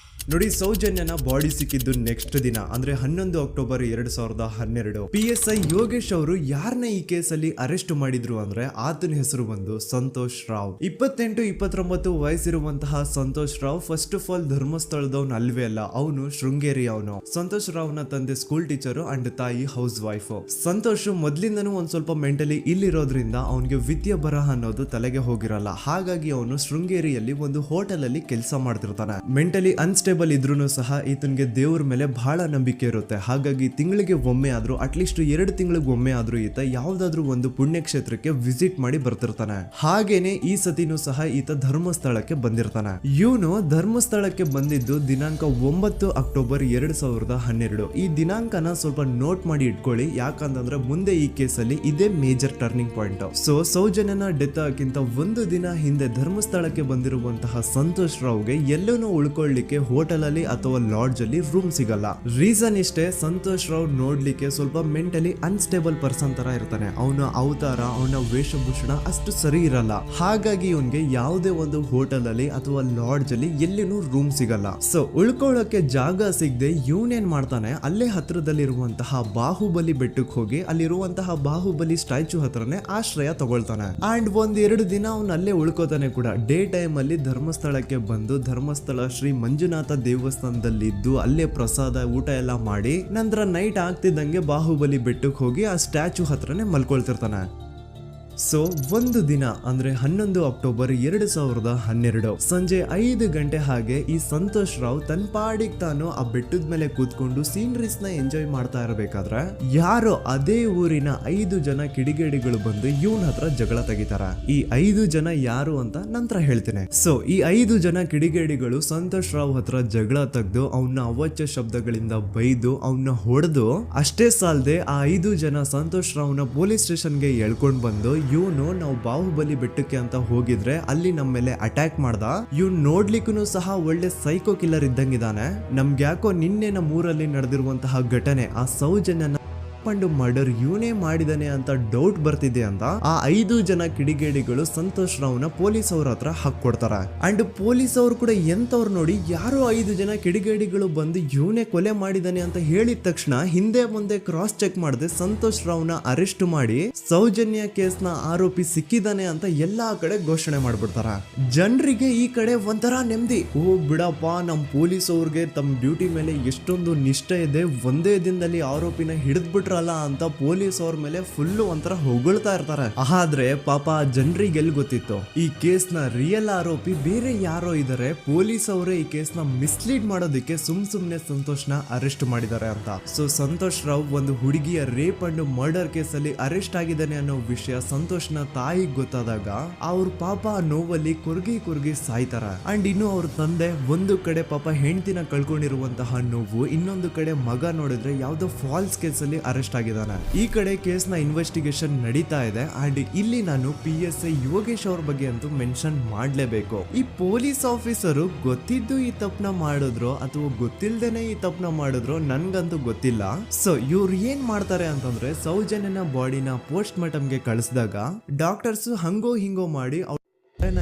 ನೋಡಿ, ಸೌಜನ್ಯನ ಬಾಡಿ ಸಿಕ್ಕಿದ್ದು ನೆಕ್ಸ್ಟ್ ದಿನ ಅಂದ್ರೆ 11 ಅಕ್ಟೋಬರ್ 2012. PSI ಯೋಗೇಶ್ ಅವರು ಯಾರನ್ನ ಈ ಕೇಸಲ್ಲಿ ಅರೆಸ್ಟ್ ಮಾಡಿದ್ರು ಅಂದ್ರೆ ಆತನ ಹೆಸರು ಬಂದು ಸಂತೋಷ್ ರಾವ್. 28-29 ವಯಸ್ಸಿರುವಂತಹ Santosh Rao first of all ಧರ್ಮಸ್ಥಳದವನು ಅಲ್ವೇ ಅಲ್ಲ, ಅವನು ಶೃಂಗೇರಿ. ಅವನು ಸಂತೋಷ್ ರಾವ್ ನ ತಂದೆ ಸ್ಕೂಲ್ ಟೀಚರು ಅಂಡ್ ತಾಯಿ ಹೌಸ್ ವೈಫ್. ಸಂತೋಷ್ ಮೊದ್ಲಿಂದನೂ ಒಂದ್ ಸ್ವಲ್ಪ ಮೆಂಟಲಿ ಇಲ್ಲಿರೋದ್ರಿಂದ ಅವನಿಗೆ ವಿದ್ಯೆ ಬರಹ ಅನ್ನೋದು ತಲೆಗೆ ಹೋಗಿರಲ್ಲ. ಹಾಗಾಗಿ ಅವನು ಶೃಂಗೇರಿಯಲ್ಲಿ ಒಂದು ಹೋಟೆಲ್ ಅಲ್ಲಿ ಕೆಲಸ ಮಾಡ್ತಿರ್ತಾನೆ. ಮೆಂಟಲಿ ಅನ್ಸ್ಟೇಬಲ್ ಇದ್ರೂ ಸಹ ಈತನಿಗೆ ದೇವ್ರ ಮೇಲೆ ಬಹಳ ನಂಬಿಕೆ ಇರುತ್ತೆ. ಹಾಗಾಗಿ ತಿಂಗಳಿಗೆ ಒಮ್ಮೆ ಆದ್ರೂ, ಅಟ್ಲೀಸ್ಟ್ 2 ತಿಂಗಳಿಗೆ ಒಮ್ಮೆ ಆದ್ರೂ ಈತ ಯಾವ್ದಾದ್ರು ಒಂದು ಪುಣ್ಯಕ್ಷೇತ್ರಕ್ಕೆ ವಿಸಿಟ್ ಮಾಡಿ ಬರ್ತಿರ್ತಾನೆ. ಹಾಗೇನೆ ಈ ಸತಿನೂ ಸಹ ಈತ ಧರ್ಮಸ್ಥಳಕ್ಕೆ ಬಂದಿರ್ತಾನೆ. ಇವನು ಧರ್ಮಸ್ಥಳಕ್ಕೆ ಬಂದಿದ್ದು ದಿನಾಂಕ 9 ಅಕ್ಟೋಬರ್ 2012. ಈ ದಿನಾಂಕನ ಸ್ವಲ್ಪ ನೋಟ್ ಮಾಡಿ ಇಟ್ಕೊಳ್ಳಿ, ಯಾಕಂತಂದ್ರೆ ಮುಂದೆ ಈ ಕೇಸಲ್ಲಿ ಇದೇ ಮೇಜರ್ ಟರ್ನಿಂಗ್ ಪಾಯಿಂಟ್. ಸೊ ಸೌಜನ್ಯನ ಡೆತ್ ಆಗಿಂತ ಒಂದು ದಿನ ಹಿಂದೆ ಧರ್ಮಸ್ಥಳಕ್ಕೆ ಬಂದಿರುವಂತಹ ಸಂತೋಷ್ ರಾವ್ಗೆ ಎಲ್ಲೂ ಉಳ್ಕೊಳ್ಳಿಕ್ಕೆ ಹೋಟೆಲ್ ಅಲ್ಲಿ ಅಥವಾ ಲಾಡ್ಜ್ ಅಲ್ಲಿ ರೂಮ್ ಸಿಗಲ್ಲ. ರೀಸನ್ ಇಷ್ಟೇ, ಸಂತೋಷ್ ರಾವ್ ನೋಡ್ಲಿಕ್ಕೆ ಸ್ವಲ್ಪ ಮೆಂಟಲಿ ಅನ್ಸ್ಟೇಬಲ್ ಪರ್ಸನ್ ತರ ಇರ್ತಾನೆ. ಅವನ ಅವತಾರ, ಅವನ ವೇಷಭೂಷಣ ಅಷ್ಟು ಸರಿ ಇರಲ್ಲ. ಹಾಗಾಗಿ ಇವನ್ಗೆ ಯಾವುದೇ ಒಂದು ಹೋಟೆಲ್ ಅಲ್ಲಿ ಅಥವಾ ಲಾಡ್ಜ್ ಅಲ್ಲಿ ಎಲ್ಲಿನೂ ರೂಮ್ ಸಿಗಲ್ಲ. ಸೊ ಉಳ್ಕೊಳ್ಳೋಕೆ ಜಾಗ ಸಿಗದೆ ಇವನೇನ್ ಮಾಡ್ತಾನೆ, ಅಲ್ಲೇ ಹತ್ರದಲ್ಲಿರುವಂತಹ ಬಾಹುಬಲಿ ಬೆಟ್ಟಕ್ಕೆ ಹೋಗಿ ಅಲ್ಲಿರುವಂತಹ ಬಾಹುಬಲಿ ಸ್ಟ್ಯಾಚು ಹತ್ರನೇ ಆಶ್ರಯ ತಗೊಳ್ತಾನೆ. ಅಂಡ್ 1-2 ದಿನ ಅವನು ಅಲ್ಲೇ ಉಳ್ಕೋತಾನೆ ಕೂಡ. ಡೇ ಟೈಮ್ ಅಲ್ಲಿ ಧರ್ಮಸ್ಥಳಕ್ಕೆ ಬಂದು ಧರ್ಮಸ್ಥಳ ಶ್ರೀ ಮಂಜುನಾಥ ದೇವಸ್ಥಾನದಲ್ಲಿ ಇದ್ದು ಅಲ್ಲೇ ಪ್ರಸಾದ ಊಟ ಎಲ್ಲ ಮಾಡಿ ನಂತರ ನೈಟ್ ಆಗ್ತಿದ್ದಂಗೆ ಬಾಹುಬಲಿ ಬೆಟ್ಟಕ್ಕೆ ಹೋಗಿ ಆ ಸ್ಟ್ಯಾಚು ಹತ್ರನೇ ಮಲ್ಕೊಳ್ತಿರ್ತಾನೆ. ಸೊ ಒಂದು ದಿನ ಅಂದ್ರೆ 11 ಅಕ್ಟೋಬರ್ 2012 ಸಂಜೆ 5 ಗಂಟೆ ಹಾಗೆ ಈ ಸಂತೋಷ್ ರಾವ್ ತನ್ನ ಪಾಡಿಗೆ ತಾನು ಆ ಬೆಟ್ಟದ ಮೇಲೆ ಕೂತ್ಕೊಂಡು ಸೀನರೀಸ್ ನ ಎಂಜಾಯ್ ಮಾಡ್ತಾ ಇರಬೇಕಾದ್ರೆ ಯಾರೋ ಅದೇ ಊರಿನ 5 ಜನ ಕಿಡಿಗೇಡಿಗಳು ಬಂದು ಇವನ ಹತ್ರ ಜಗಳ ತೆಗಿತಾರ. ಈ 5 ಜನ ಯಾರು ಅಂತ ನಂತರ ಹೇಳ್ತೇನೆ. ಸೊ ಈ 5 ಜನ ಕಿಡಿಗೇಡಿಗಳು ಸಂತೋಷ್ ರಾವ್ ಹತ್ರ ಜಗಳ ತೆಗೆದು ಅವನ್ನ ಅವಾಚ್ಯ ಶಬ್ದಗಳಿಂದ ಬೈದು ಅವನ್ನ ಹೊಡೆದು, ಅಷ್ಟೇ ಸಾಲದೆ ಆ 5 ಜನ ಸಂತೋಷ್ ರಾವ್ನ ಪೊಲೀಸ್ ಸ್ಟೇಷನ್ಗೆ ಎಳ್ಕೊಂಡ್ ಬಂದು ಇವನು ನಾವು ಬಾಹುಬಲಿ ಬೆಟ್ಟಕ್ಕೆ ಅಂತ ಹೋಗಿದ್ರೆ ಅಲ್ಲಿ ನಮ್ಮ ಮೇಲೆ ಅಟ್ಯಾಕ್ ಮಾಡ್ದ, ಇವ್ನು ನೋಡ್ಲಿಕ್ಕೂ ಸಹ ಒಳ್ಳೆ ಸೈಕೋ ಕಿಲ್ಲರ್ ಇದ್ದಂಗಿದಾನೆ, ನಮ್ಗೆ ಯಾಕೋ ನಿನ್ನೆ ನಮ್ಮ ಊರಲ್ಲಿ ನಡೆದಿರುವಂತಹ ಘಟನೆ ಆ ಸೌಜನ್ಯನ ಮರ್ಡರ್ ಇವನೇ ಮಾಡಿದಾನೆ ಅಂತ ಡೌಟ್ ಬರ್ತಿದೆ ಅಂತ ಆ 5 ಜನ ಕಿಡಿಗೇಡಿಗಳು ಸಂತೋಷ್ ರಾವ್ನ ಪೊಲೀಸ್ ಅವ್ರ ಹತ್ರ ಹಾಕೊಡ್ತಾರ. ಅಂಡ್ ಪೊಲೀಸ್ ಅವರು ಕೂಡ ಎಂತವ್ರು ನೋಡಿ, ಯಾರೋ 5 ಜನ ಕಿಡಿಗೇಡಿಗಳು ಬಂದು ಇವನೇ ಕೊಲೆ ಮಾಡಿದಾನೆ ಅಂತ ಹೇಳಿದ ತಕ್ಷಣ ಹಿಂದೆ ಮುಂದೆ ಕ್ರಾಸ್ ಚೆಕ್ ಮಾಡದೆ ಸಂತೋಷ್ ರಾವ್ನ ಅರೆಸ್ಟ್ ಮಾಡಿ ಸೌಜನ್ಯ ಕೇಸ್ ನ ಆರೋಪಿ ಸಿಕ್ಕಿದಾನೆ ಅಂತ ಎಲ್ಲಾ ಕಡೆ ಘೋಷಣೆ ಮಾಡ್ಬಿಡ್ತಾರ. ಜನರಿಗೆ ಈ ಕಡೆ ಒಂಥರ ನೆಮ್ಮದಿ, ಓ ಬಿಡಪ್ಪ ನಮ್ ಪೊಲೀಸ್ ಅವ್ರಿಗೆ ತಮ್ಮ ಡ್ಯೂಟಿ ಮೇಲೆ ಎಷ್ಟೊಂದು ನಿಷ್ಠೆ ಇದೆ, ಒಂದೇ ದಿನದಲ್ಲಿ ಆರೋಪಿನ ಹಿಡಿದ್ಬಿಟ್ರ ಅಂತ ಪೊಲೀಸ್ ಅವ್ರ ಮೇಲೆ ಫುಲ್ ಒಂಥರ ಹೊಗಳ್ತಾ ಇರ್ತಾರೆ. ಆದ್ರೆ ಪಾಪ ಜನರಿಗೆ ಎಲ್ಲಿ ಗೊತ್ತಿತ್ತು ಈ ಕೇಸ್ ನ ರಿಯಲ್ ಆರೋಪಿ ಬೇರೆ ಯಾರೋ ಇದಾರೆ, ಪೊಲೀಸ್ ಅವರೇ ಈ ಕೇಸ್ ನ ಮಿಸ್ಲೀಡ್ ಮಾಡೋದಕ್ಕೆ ಸುಮ್ನೆ ಸಂತೋಷ್ನ ಅರೆಸ್ಟ್ ಮಾಡಿದ್ದಾರೆ ಅಂತ. ಸೊ ಸಂತೋಷ್ ರಾವ್ ಒಂದು ಹುಡುಗಿಯ ರೇಪ್ ಅಂಡ್ ಮರ್ಡರ್ ಕೇಸ್ ಅಲ್ಲಿ ಅರೆಸ್ಟ್ ಆಗಿದ್ದಾನೆ ಅನ್ನೋ ವಿಷಯ ಸಂತೋಷ್ನ ತಾಯಿಗೆ ಗೊತ್ತಾದಾಗ ಅವ್ರ ಪಾಪ ನೋವಲ್ಲಿ ಕುರ್ಗಿ ಸಾಯ್ತಾರ. ಅಂಡ್ ಇನ್ನು ಅವ್ರ ತಂದೆ ಒಂದು ಕಡೆ ಪಾಪ ಹೆಂಡತಿನ ಕಳ್ಕೊಂಡಿರುವಂತಹ ನೋವು, ಇನ್ನೊಂದು ಕಡೆ ಮಗ ನೋಡಿದ್ರೆ ಯಾವ್ದೋ ಫಾಲ್ಸ್ ಕೇಸ್ ಅಲ್ಲಿ ಅರೆಸ್ಟ್ ಆಗಿದ್ದಾನೆ. ಈ ಕಡೆ ಕೇಸ್ ನ ಇನ್ವೆಸ್ಟಿಗೇಷನ್ ನಡೀತಾ ಇದೆ. ಅಂಡ್ ಇಲ್ಲಿ ನಾನು PSI ಯೋಗೇಶ್ ಅವ್ರ ಬಗ್ಗೆ ಅಂತೂ ಮೆನ್ಷನ್ ಮಾಡ್ಲೇಬೇಕು. ಈ ಪೊಲೀಸ್ ಆಫೀಸರು ಗೊತ್ತಿದ್ದು ಈ ತಪ್ಪನ ಮಾಡಿದ್ರು ಅಥವಾ ಗೊತ್ತಿಲ್ದೇನೆ ಈ ತಪ್ಪನ ಮಾಡಿದ್ರು ನನ್ಗಂತೂ ಗೊತ್ತಿಲ್ಲ. ಸೊ ಇವ್ರು ಏನ್ ಮಾಡ್ತಾರೆ ಅಂತಂದ್ರೆ, ಸೌಜನ್ಯನ ಬಾಡಿನ ಪೋಸ್ಟ್ ಮಾರ್ಟಮ್ಗೆ ಕಳಿಸಿದಾಗ ಡಾಕ್ಟರ್ಸ್ ಹಂಗೋ ಹಿಂಗೋ ಮಾಡಿ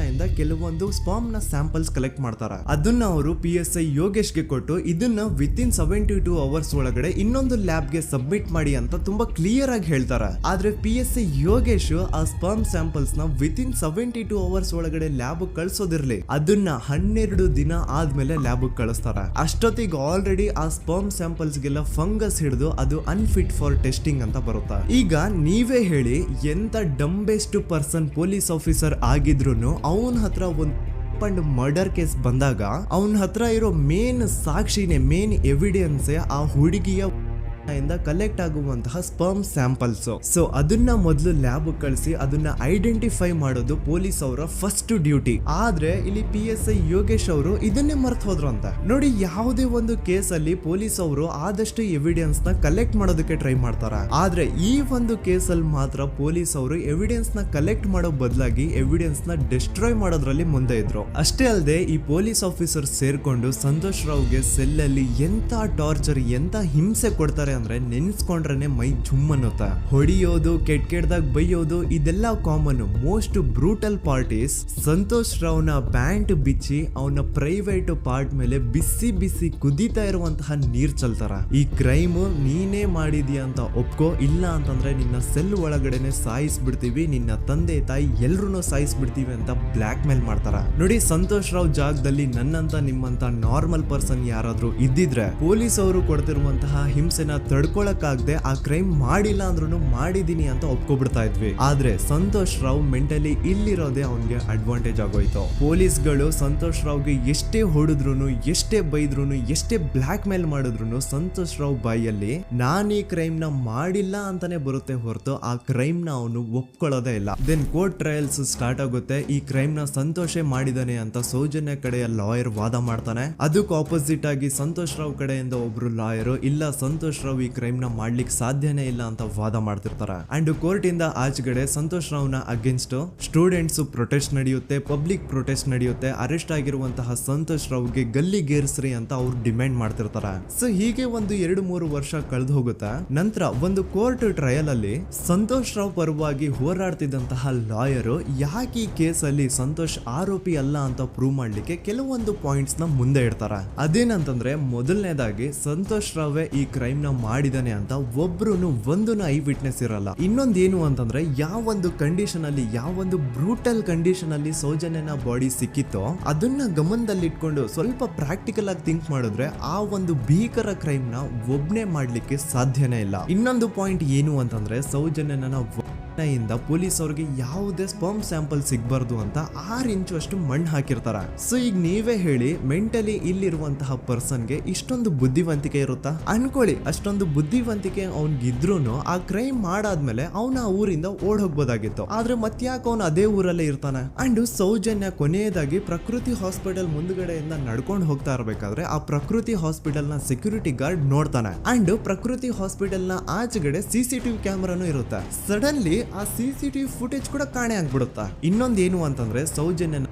ಇಂದ ಕೆಲವೊಂದು ಸ್ಪರ್ಮ್ ನ ಸ್ಯಾಂಪಲ್ಸ್ ಕಲೆಕ್ಟ್ ಮಾಡ್ತಾರ. ಅದನ್ನ ಅವರು PSI ಯೋಗೇಶ್ಗೆ ಕೊಟ್ಟು ಇದನ್ನ ವಿತಿನ್ 72 ಅವರ್ಸ್ ಒಳಗಡೆ ಇನ್ನೊಂದು ಲ್ಯಾಬ್ ಗೆ ಸಬ್ಮಿಟ್ ಮಾಡಿ ಅಂತ ತುಂಬಾ ಕ್ಲಿಯರ್ ಆಗಿ ಹೇಳ್ತಾರೆ. ಆದ್ರೆ PSI ಯೋಗೇಶ್ ಆ ಸ್ಪರ್ಮ್ ಸ್ಯಾಂಪಲ್ಸ್ ನ ವಿತಿನ್ 72 ಅವರ್ಸ್ ಒಳಗಡೆ ಲ್ಯಾಬ್ ಕಳ್ಸೋದಿರ್ಲಿ, ಅದನ್ನ 12 ದಿನ ಆದ್ಮೇಲೆ ಲ್ಯಾಬ್ ಕಳಿಸ್ತಾರ. ಅಷ್ಟೊತ್ತಿಗೆ ಆಲ್ರೆಡಿ ಆ ಸ್ಪರ್ಮ್ ಸ್ಯಾಂಪಲ್ಸ್ ಗೆಲ್ಲ ಫಂಗಸ್ ಹಿಡಿದು ಅದು ಅನ್ಫಿಟ್ ಫಾರ್ ಟೆಸ್ಟಿಂಗ್ ಅಂತ ಬರುತ್ತಾ. ಈಗ ನೀವೇ ಹೇಳಿ, ಎಂತ ಡಂಬೆಸ್ಟ್ ಪರ್ಸನ್ ಪೊಲೀಸ್ ಆಫೀಸರ್ ಆಗಿದ್ರು ಅವನ ಹತ್ರ ಒಂದು ಮರ್ಡರ್ ಕೇಸ್ ಬಂದಾಗ ಅವನ ಹತ್ರ ಇರೋ ಮೇನ್ ಸಾಕ್ಷಿನೇ, ಮೇನ್ ಎವಿಡೆನ್ಸ್ ಆ ಹುಡುಗಿಯ ಇಂದ ಕಲೆಕ್ಟ್ ಆಗುವಂತಹ ಸ್ಪರ್ಮ್ ಸ್ಯಾಂಪಲ್ಸ್. ಸೊ ಅದನ್ನ ಮೊದಲು ಲ್ಯಾಬ್ ಕಳಿಸಿ ಅದನ್ನ ಐಡೆಂಟಿಫೈ ಮಾಡೋದು ಪೊಲೀಸ್ ಅವರ ಫಸ್ಟ್ ಡ್ಯೂಟಿ. ಆದ್ರೆ ಇಲ್ಲಿ PSI ಯೋಗೇಶ್ ಅವರು ಇದನ್ನೇ ಮರ್ತು ಹೋದ್ರು ಅಂತ ನೋಡಿ. ಯಾವುದೇ ಒಂದು ಕೇಸ್ ಅಲ್ಲಿ ಪೊಲೀಸ್ ಅವರು ಆದಷ್ಟು ಎವಿಡೆನ್ಸ್ ನ ಕಲೆಕ್ಟ್ ಮಾಡೋದಕ್ಕೆ ಟ್ರೈ ಮಾಡ್ತಾರ. ಆದ್ರೆ ಈ ಒಂದು ಕೇಸ್ ಅಲ್ಲಿ ಮಾತ್ರ ಪೊಲೀಸ್ ಅವರು ಎವಿಡೆನ್ಸ್ ನ ಕಲೆಕ್ಟ್ ಮಾಡೋ ಬದಲಾಗಿ ಎವಿಡೆನ್ಸ್ ನ ಡಿಸ್ಟ್ರಾಯ್ ಮಾಡೋದ್ರಲ್ಲಿ ಮುಂದೆ ಇದ್ರು. ಅಷ್ಟೇ ಅಲ್ಲದೆ ಈ ಪೊಲೀಸ್ ಆಫೀಸರ್ ಸೇರ್ಕೊಂಡು ಸಂತೋಷ್ ರಾವ್ಗೆ ಸೆಲ್ ಅಲ್ಲಿ ಎಂತ ಟಾರ್ಚರ್, ಎಂತ ಹಿಂಸೆ ಕೊಡ್ತಾರೆ ಅಂದ್ರೆ ನೆನ್ಸ್ಕೊಂಡ್ರೆ ಮೈ ಜುಮ್ ಅನ್ನುತ್ತಾ. ಹೊಡಿಯೋದು, ಕೆಟ್ಟದಾಗ ಬೈಯೋದು, ಇದೆಲ್ಲ common. Most brutal part is Santosh ರಾವ್ನ ಬ್ಯಾಂಟ್ ಬಿಚ್ಚಿ ಅವನ ಪ್ರೈವೇಟ್ ಪಾರ್ಟ್ ಮೇಲೆ ಬಿಸಿ ಬಿಸಿ ಕುದೀತಾ ಇರುವಂತಹ ನೀರ್ ಚಲ್ತಾರ. ಈ ಕ್ರೈಮ್ ನೀನೇ ಮಾಡಿದ್ಯಾ ಅಂತ ಒಪ್ಕೋ, ಇಲ್ಲ ಅಂತಂದ್ರೆ ನಿನ್ನ ಸೆಲ್ ಒಳಗಡೆನೆ ಸಾಯಿಸ್ಬಿಡ್ತೀವಿ, ನಿನ್ನ ತಂದೆ ತಾಯಿ ಎಲ್ರು ಸಾಯಿಸ್ಬಿಡ್ತೀವಿ ಅಂತ ಬ್ಲಾಕ್ ಮೇಲ್ ಮಾಡ್ತಾರ. ನೋಡಿ, ಸಂತೋಷ್ ರಾವ್ ಜಾಗದಲ್ಲಿ ನನ್ನಂತ ನಿಮ್ಮಂತ ನಾರ್ಮಲ್ ಪರ್ಸನ್ ಯಾರಾದ್ರೂ ಇದ್ದಿದ್ರೆ ಪೊಲೀಸ್ ಅವರು ಕೊಡ್ತಿರುವಂತಹ ಹಿಂಸೆನ ತಡ್ಕೊಳಕ್ಕಾಗದೆ ಆ ಕ್ರೈಮ್ ಮಾಡಿಲ್ಲ ಅಂದ್ರೂ ಮಾಡಿದೀನಿ ಅಂತ ಒಪ್ಕೊಬಿಡ್ತಾ ಇದ್ವಿ. ಆದ್ರೆ ಸಂತೋಷ್ ರಾವ್ ಮೆಂಟಲಿ ಇಲ್ಲಿರೋದೇ ಅವನ್ಗೆ ಅಡ್ವಾಂಟೇಜ್ ಆಗೋಯ್ತು. ಪೊಲೀಸ್ಗಳು ಸಂತೋಷ್ ರಾವ್ಗೆ ಎಷ್ಟೇ ಹೊಡೆದ್ರು, ಎಷ್ಟೇ ಬೈದ್ರು, ಎಷ್ಟೇ ಬ್ಲಾಕ್ ಮೇಲ್ ಮಾಡಿದ್ರು ಸಂತೋಷ್ ರಾವ್ ಬಾಯಲ್ಲಿ ನಾನ್ ಈ ಕ್ರೈಮ್ ನ ಮಾಡಿಲ್ಲ ಅಂತಾನೆ ಬರುತ್ತೆ ಹೊರತು ಆ ಕ್ರೈಮ್ ನ ಅವನು ಒಪ್ಕೊಳ್ಳೋದೇ ಇಲ್ಲ. ದೆನ್ ಕೋರ್ಟ್ ಟ್ರಯಲ್ಸ್ ಸ್ಟಾರ್ಟ್ ಆಗುತ್ತೆ. ಈ ಕ್ರೈಮ್ ನ ಸಂತೋಷೇ ಮಾಡಿದಾನೆ ಅಂತ ಸೌಜನ್ಯ ಕಡೆಯ ಲಾಯರ್ ವಾದ ಮಾಡ್ತಾನೆ. ಅದಕ್ಕೆ ಆಪೋಸಿಟ್ ಆಗಿ ಸಂತೋಷ್ ರಾವ್ ಕಡೆಯಿಂದ ಒಬ್ರು ಲಾಯರ್, ಇಲ್ಲ ಸಂತೋಷ್ ರಾವ್ ಈ ಕ್ರೈಮ್ ನ ಮಾಡ್ಲಿಕ್ಕೆ ಸಾಧ್ಯನೇ ಇಲ್ಲ ಅಂತ ವಾದ ಮಾಡ್ತಿರ್ತಾರೆ. ಅಂಡ್ ಕೋರ್ಟ್ ಇಂದ ಆಚೆಗಡೆ ಸಂತೋಷ್ ರಾವ್ ನ ಅಗೇನ್ಸ್ಟ್ ಸ್ಟೂಡೆಂಟ್ಸ್ ಪ್ರೊಟೆಸ್ಟ್ ನಡೆಯುತ್ತೆ, ಪಬ್ಲಿಕ್ ಪ್ರೊಟೆಸ್ಟ್ ನಡೆಯುತ್ತೆ. ಅರೆಸ್ಟ್ ಆಗಿರುವಂತಹ ಸಂತೋಷ್ ರಾವ್ಗೆ ಗಲ್ಲಿಗೇರಿಸ್ರಿ ಅಂತ ಅವ್ರು ಡಿಮ್ಯಾಂಡ್ ಮಾಡ್ತಿರ್ತಾರೆ. ಸೊ ಹೀಗೆ ಒಂದು 2-3 ವರ್ಷ ಕಳೆದು ಹೋಗುತ್ತೆ. ನಂತರ ಒಂದು ಕೋರ್ಟ್ ಟ್ರಯಲ್ ಅಲ್ಲಿ ಸಂತೋಷ್ ರಾವ್ ಪರವಾಗಿ ಹೋರಾಡ್ತಿದ್ದಂತಹ ಲಾಯರ್ ಯಾಕೆ ಈ ಕೇಸ್ ಅಲ್ಲಿ ಸಂತೋಷ್ ಆರೋಪಿ ಅಲ್ಲ ಅಂತ ಪ್ರೂವ್ ಮಾಡ್ಲಿಕ್ಕೆ ಕೆಲವೊಂದು ಪಾಯಿಂಟ್ಸ್ ನ ಮುಂದೆ ಇಡ್ತಾರೆ. ಅದೇನಂತಂದ್ರೆ, ಮೊದಲನೇದಾಗಿ ಸಂತೋಷ್ ರಾವೇ ಈ ಕ್ರೈಮ್ ನ ಮಾಡಿದಾನೆ ಅಂತ ಒಬ್ರು ಒಂದು ಐ ವಿಟ್ನೆಸ್ ಇರಲ್ಲ. ಇನ್ನೊಂದೇನು ಅಂತಂದ್ರೆ, ಯಾವೊಂದು ಕಂಡೀಷನ್ ಅಲ್ಲಿ, ಯಾವೊಂದು ಬ್ರೂಟಲ್ ಕಂಡೀಷನ್ ಅಲ್ಲಿ ಸೌಜನ್ಯನ ಬಾಡಿ ಸಿಕ್ಕಿತ್ತೋ ಅದನ್ನ ಗಮನದಲ್ಲಿಟ್ಕೊಂಡು ಸ್ವಲ್ಪ ಪ್ರಾಕ್ಟಿಕಲ್ ಆಗಿ ಥಿಂಕ್ ಮಾಡಿದ್ರೆ ಆ ಒಂದು ಭೀಕರ ಕ್ರೈಮ್ ನ ಒಬ್ನೇ ಮಾಡ್ಲಿಕ್ಕೆ ಸಾಧ್ಯನೇ ಇಲ್ಲ. ಇನ್ನೊಂದು ಪಾಯಿಂಟ್ ಏನು ಅಂತಂದ್ರೆ, ಸೌಜನ್ಯನ ಇಂದ ಪೊಲೀಸ್ ಅವ್ರಿಗೆ ಯಾವುದೇ ಸ್ಪರ್ಮ್ ಸ್ಯಾಂಪಲ್ ಸಿಗ್ಬಾರ್ದು ಅಂತ 6 ಇಂಚು ಅಷ್ಟು ಮಣ್ಣು ಹಾಕಿರ್ತಾರ. ಸೊ ಈಗ ನೀವೇ ಹೇಳಿ, ಮೆಂಟಲಿ ಇಲ್ಲಿರುವಂತಹ ಪರ್ಸನ್ಗೆ ಇಷ್ಟೊಂದು ಬುದ್ಧಿವಂತಿಕೆ ಇರುತ್ತಾ ಅನ್ಕೊಳ್ಳಿ. ಅಷ್ಟೊಂದು ಬುದ್ಧಿವಂತಿಕೆ ಅವ್ನಿಗಿದ್ರು ಆ ಕ್ರೈಮ್ ಮಾಡಾದ್ಮೇಲೆ ಅವನ ಆ ಊರಿಂದ ಓಡ್ ಹೋಗ್ಬೋದಾಗಿತ್ತು. ಆದ್ರೆ ಮತ್ತ್ಯಾಕೆ ಅವನು ಅದೇ ಊರಲ್ಲೇ ಇರ್ತಾನೆ. ಅಂಡ್ ಸೌಜನ್ಯ ಕೊನೆಯದಾಗಿ ಪ್ರಕೃತಿ ಹಾಸ್ಪಿಟಲ್ ಮುಂದ್ಗಡೆಯಿಂದ ನಡ್ಕೊಂಡು ಹೋಗ್ತಾ ಇರ್ಬೇಕಾದ್ರೆ ಆ ಪ್ರಕೃತಿ ಹಾಸ್ಪಿಟಲ್ ನ ಸೆಕ್ಯೂರಿಟಿ ಗಾರ್ಡ್ ನೋಡ್ತಾನೆ. ಅಂಡ್ ಪ್ರಕೃತಿ ಹಾಸ್ಪಿಟಲ್ ನ ಆಚೆಗಡೆ CCTV ಕ್ಯಾಮರಾನು ಇರುತ್ತೆ. ಸಡನ್ಲಿ ಆ CCTV ಫುಟೇಜ್ ಕೂಡ ಕಾಣೆ ಆಗ್ಬಿಡುತ್ತಾ. ಇನ್ನೊಂದೇನು ಅಂತಂದ್ರೆ, ಸೌಜನ್ಯನ